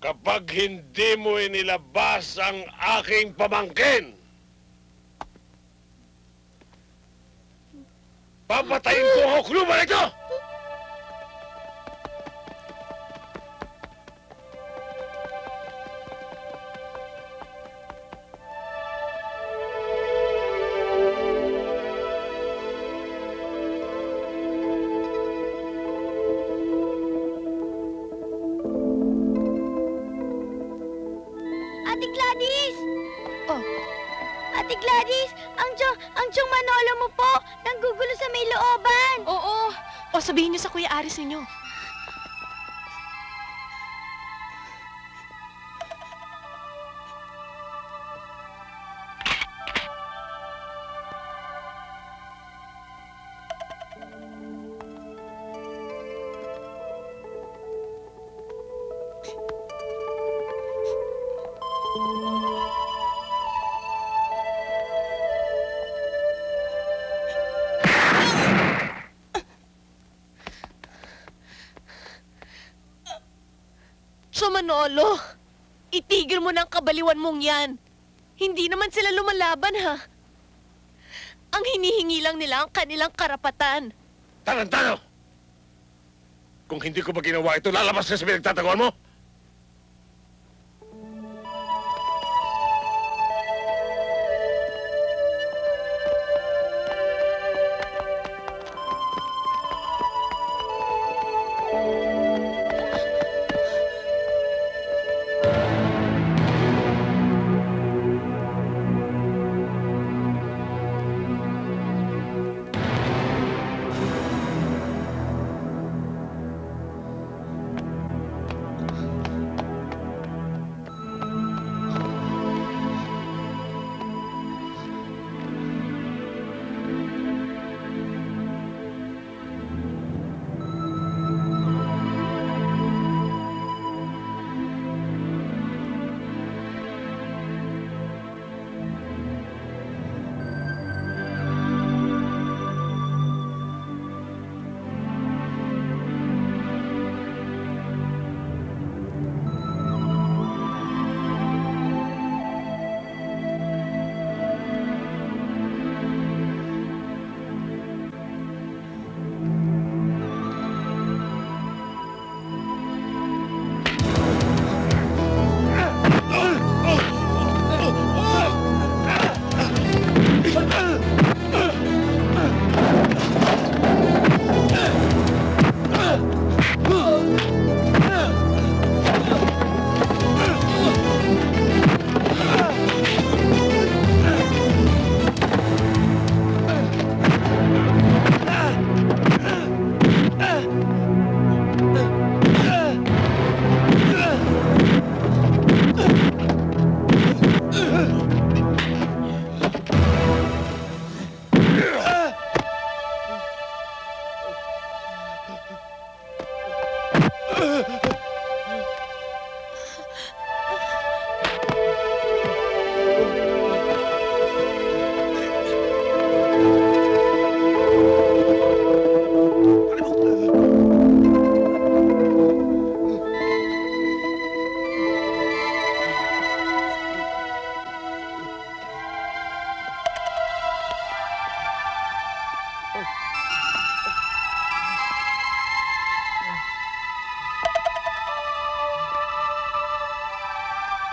Kapag hindi mo inilabas ang aking pamangkin, papatayin ko ang hukluban ito! Ate Gladys! Oh. Ate Gladys, ang Chong Manolo mo po, nanggugulo sa may looban. Oo. O sabihin niyo sa Kuya Aris ninyo. So Manolo, itigil mo ng kabaliwan mong yan. Hindi naman sila lumalaban, ha? Ang hinihingi lang nila ang kanilang karapatan. Tarantado! Kung hindi ko ba ginawa ito, lalabas ka sa pinagtataguan mo?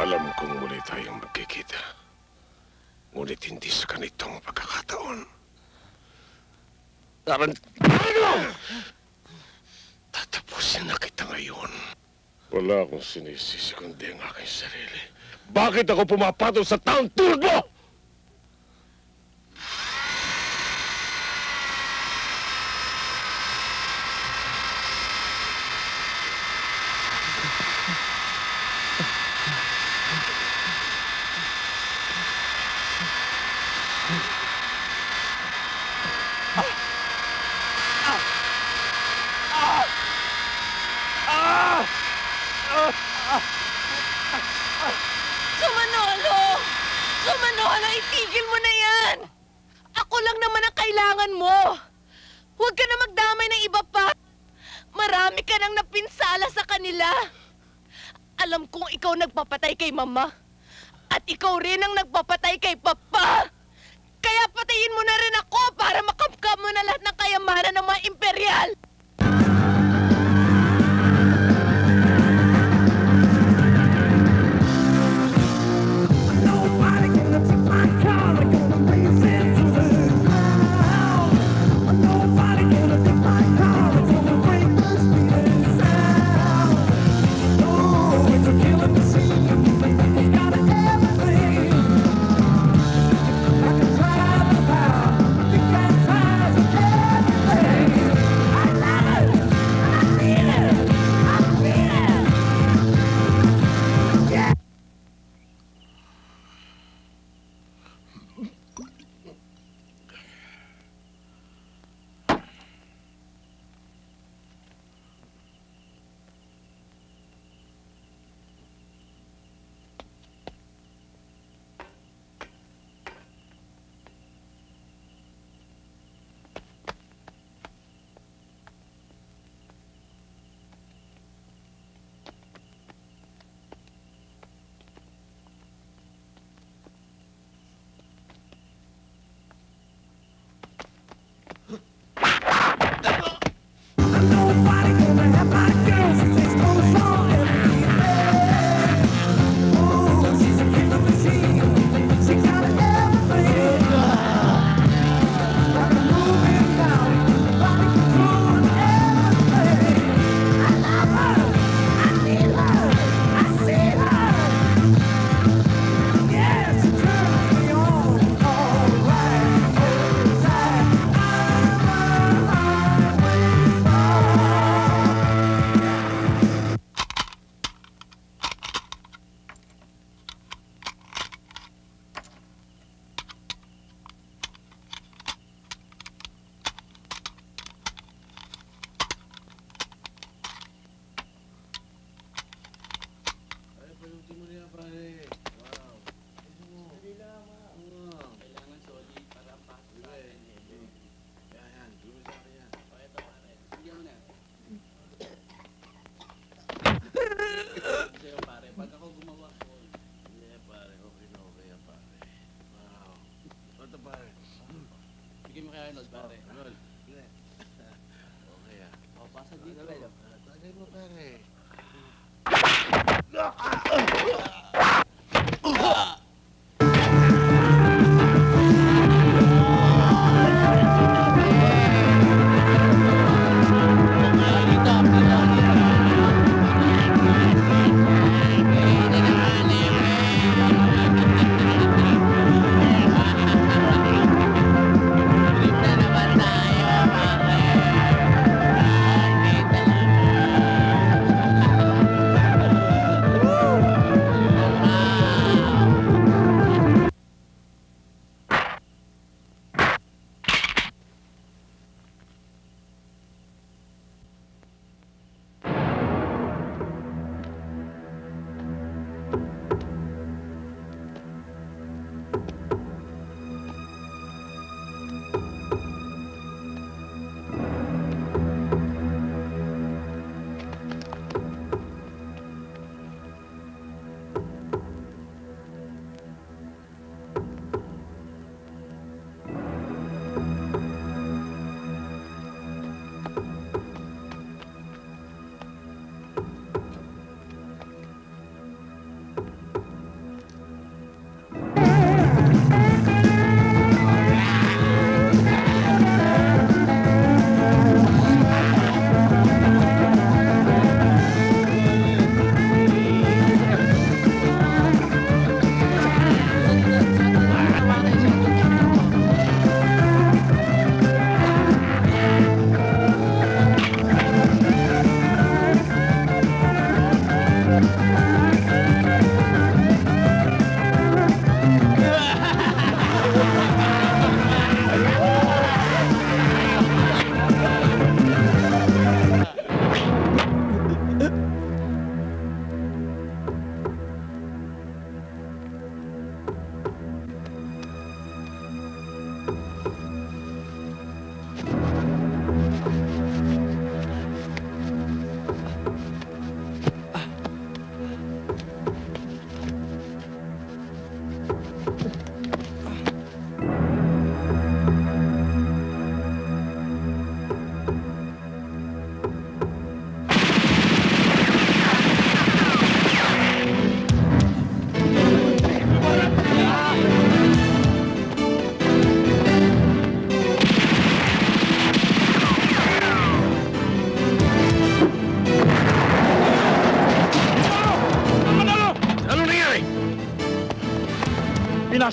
Alam kong muli tayong magkikita. Ngunit hindi sa ganitong pagkakataon. Tatapusin na kita ngayon. Wala akong sinisisi kundi ang aking sarili. Bakit ako pumapatol sa taong tulad mo? Manolo, itigil mo na yan! Ako lang naman ang kailangan mo! Huwag ka na magdamay ng iba pa. Marami ka nang napinsala sa kanila. Alam kong ikaw nagpapatay kay Mama. At ikaw rin ang nagpapatay kay Papa. Kaya patayin mo na rin ako para makamkam mo na lahat ng kayamanan ng mga imperial.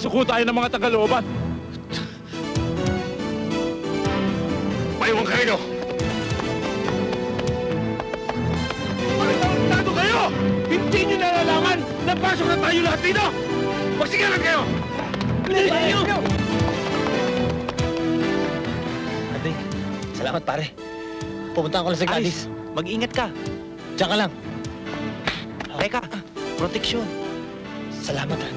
Papasok tayo ng mga tagalooban. Maiwan kayo! Tarantado kayo! Hindi nyo nalalaman na pasok na tayo lahat dito! Magsigalan kayo! Ate, salamat pare. Pupuntahan ko lang sa Gladys. Mag-ingat ka. Diyan ka lang. Teka, proteksyon. Salamat ha.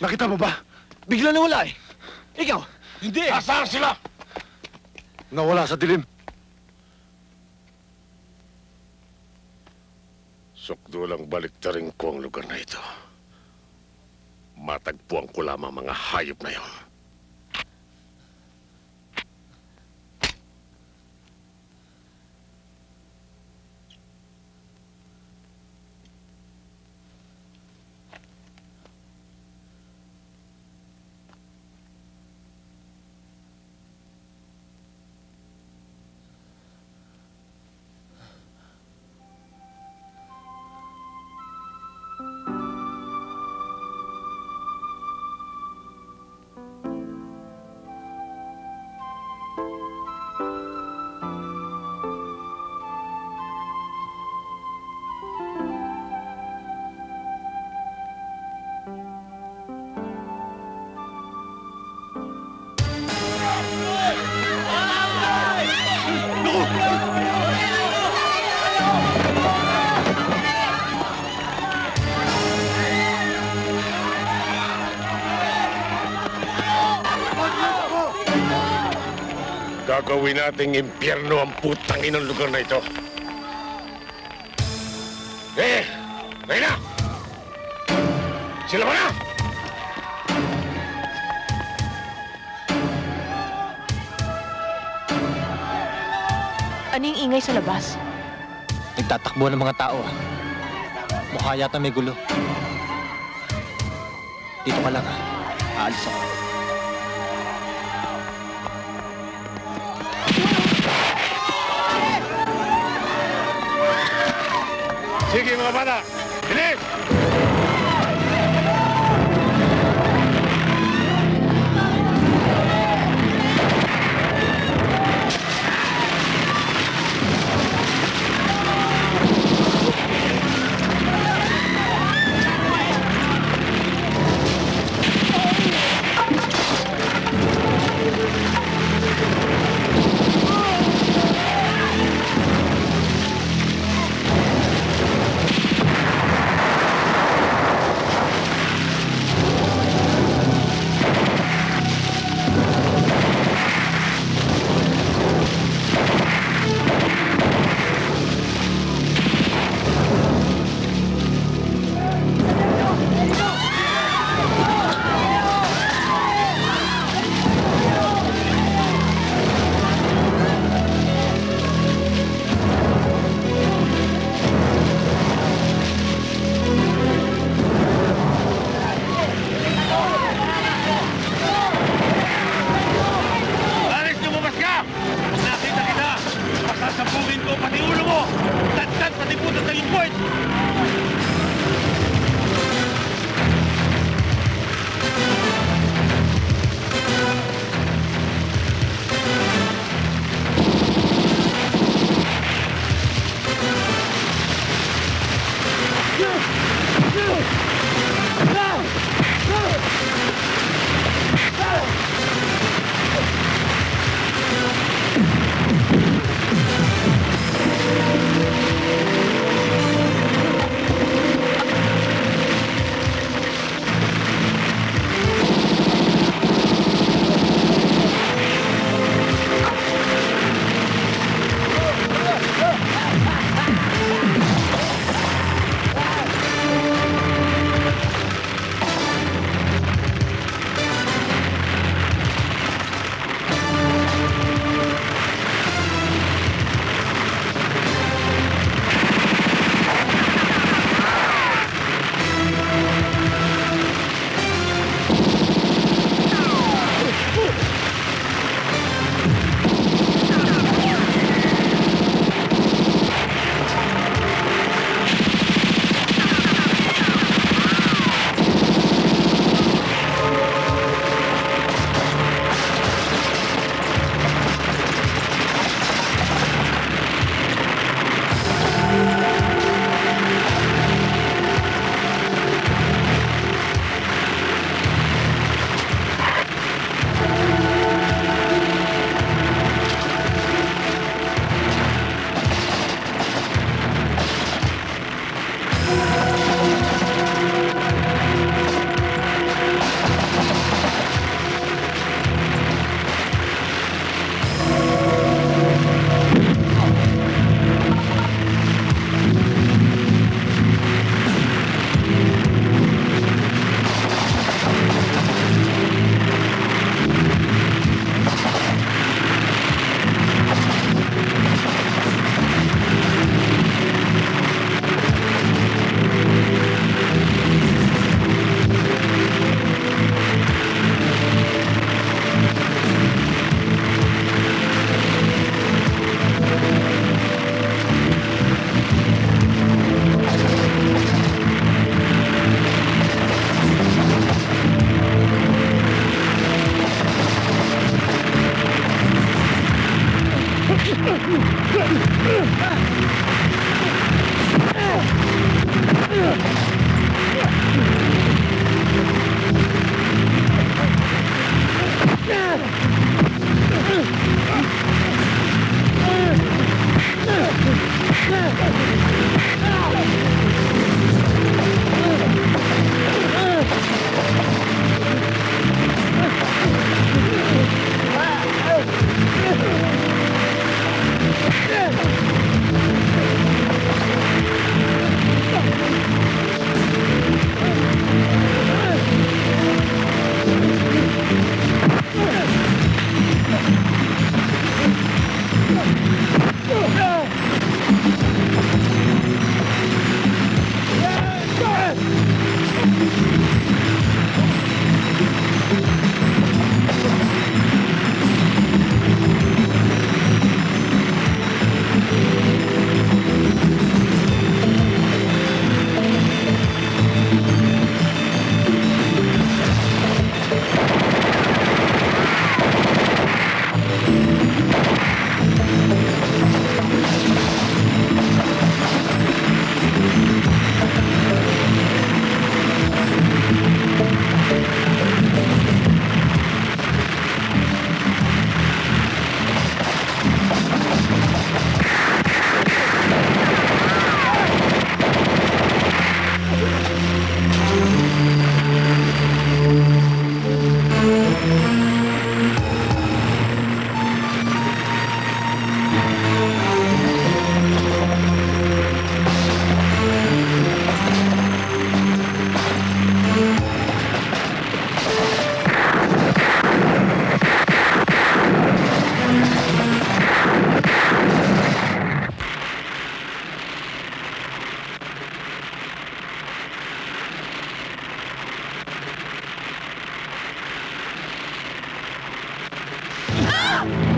Nakita mo ba? Bigla nawala eh. Ikaw? Hindi! Nasaan sila? Nawala sa dilim. Sukdo lang baliktarin ko ang lugar na ito. Matagpuan ko lamang mga hayop na yon. Gagawin nating impyerno ang putang inang lugar na ito. Reyna! Sila ba na? Ano yung ingay sa labas? Nagtatakbo ng mga tao. Mukha yata may gulo. Dito ka lang, ha? Aalis ako. Sige mga bata! Bilis!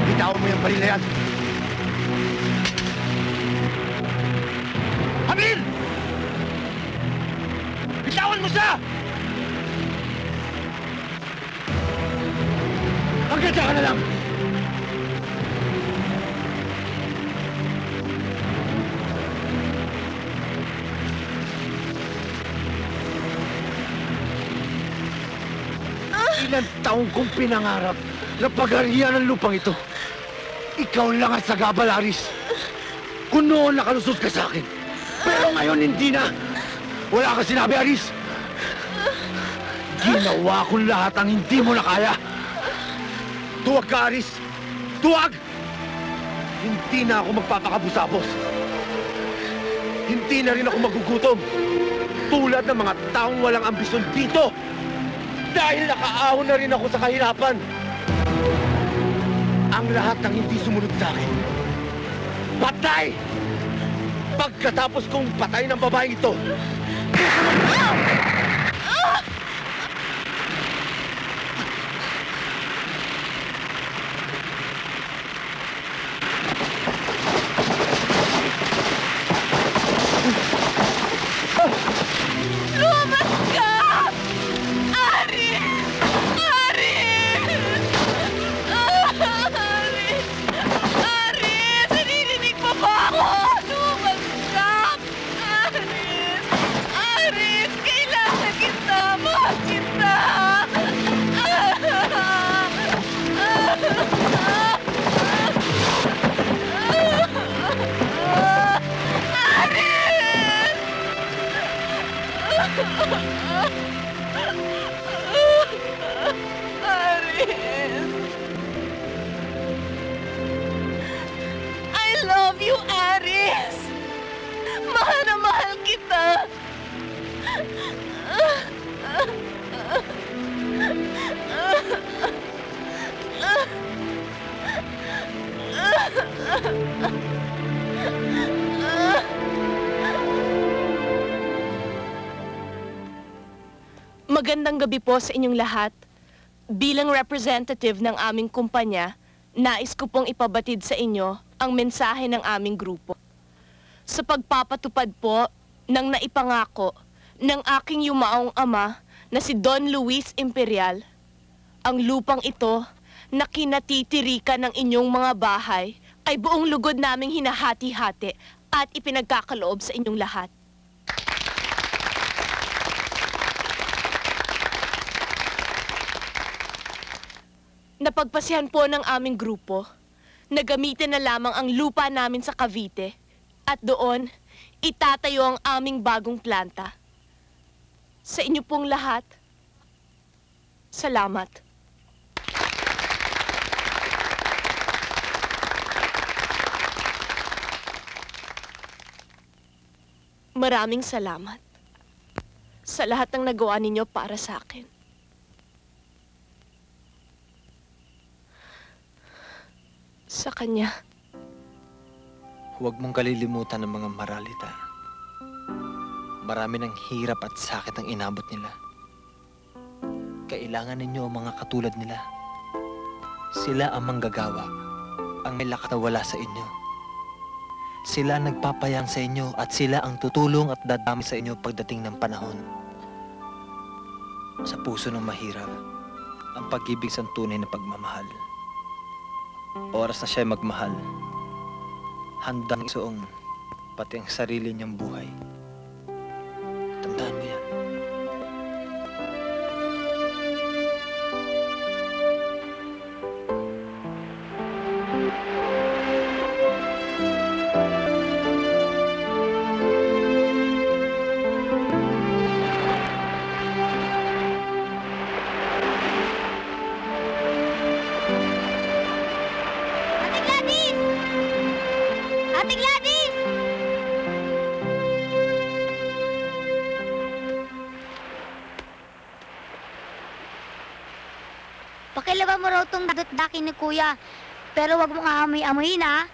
Bitawan mo yung baril na yan. Hamil! Bitawan mo siya! Hanggang dyan ka na lang! Ilang taong kong pinangarap na pagharian ng lupang ito. Ikaw lang ang sagabal, Aris. Kung noon nakalusot ka sa akin. Pero ngayon hindi na. Wala ka sinabi, Aris. Ginawa ko lahat ang hindi mo na kaya. Tuwag ka, Aris. Tuwag! Hindi na ako magpapakabusapos. Hindi na rin ako magugutom. Tulad ng mga taong walang ambisyon dito. Dahil nakaahon na rin ako sa kahirapan. Ang lahat ng hindi sumunod sa akin, patay! Pagkatapos kong patay ng babaeng ito, Lumabas ka! Aris! Aris! Aris! Aris! Narinig mo ba ako? Lumabas ka! Aris! Aris! Kailangan kita! Mahal kita! Aris! I love you, Aris! Mahal na mahal kita! Magandang gabi po sa inyong lahat. Bilang representative ng aming kumpanya, nais ko pong ipabatid sa inyo ang mensahe ng aming grupo. Sa pagpapatupad po ng naipangako ng aking yumaong ama na si Don Luis Imperial, ang lupang ito na kinatitirikan ng inyong mga bahay ay buong lugod naming hinahati-hati at ipinagkakaloob sa inyong lahat. Napagpasyahan po ng aming grupo na gamitin na lamang ang lupa namin sa Cavite at doon itatayo ang aming bagong planta. Sa inyo pong lahat, salamat. Maraming salamat sa lahat ng nagawa ninyo para sa akin. Sa kanya. Huwag mong kalilimutan ng mga maralita. Marami ng hirap at sakit ang inabot nila. Kailangan ninyo ang mga katulad nila. Sila ang manggagawa, ang may lakas na wala sa inyo. Sila ang nagpapayang sa inyo at sila ang tutulong at dadami sa inyo pagdating ng panahon. Sa puso ng mahirap, ang pag-ibig sa tunay na pagmamahal. Oras na siya magmahal. Handang isuong pati ang sarili niyang buhay. Tandaan mo yan. Ate Gladys! Pakilaban mo raw tong daki ni Kuya. Pero wag mong aamoy-amoyin, ha?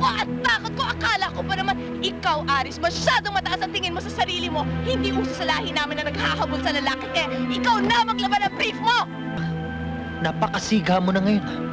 At takot ko, akala ko pa naman, ikaw, Aris, masyadong mataas ang tingin mo sa sarili mo. Hindi uso sa lahi namin na naghahabol sa lalaki. Ikaw na maglaban ng brief mo! Napakasiga mo na ngayon, ha?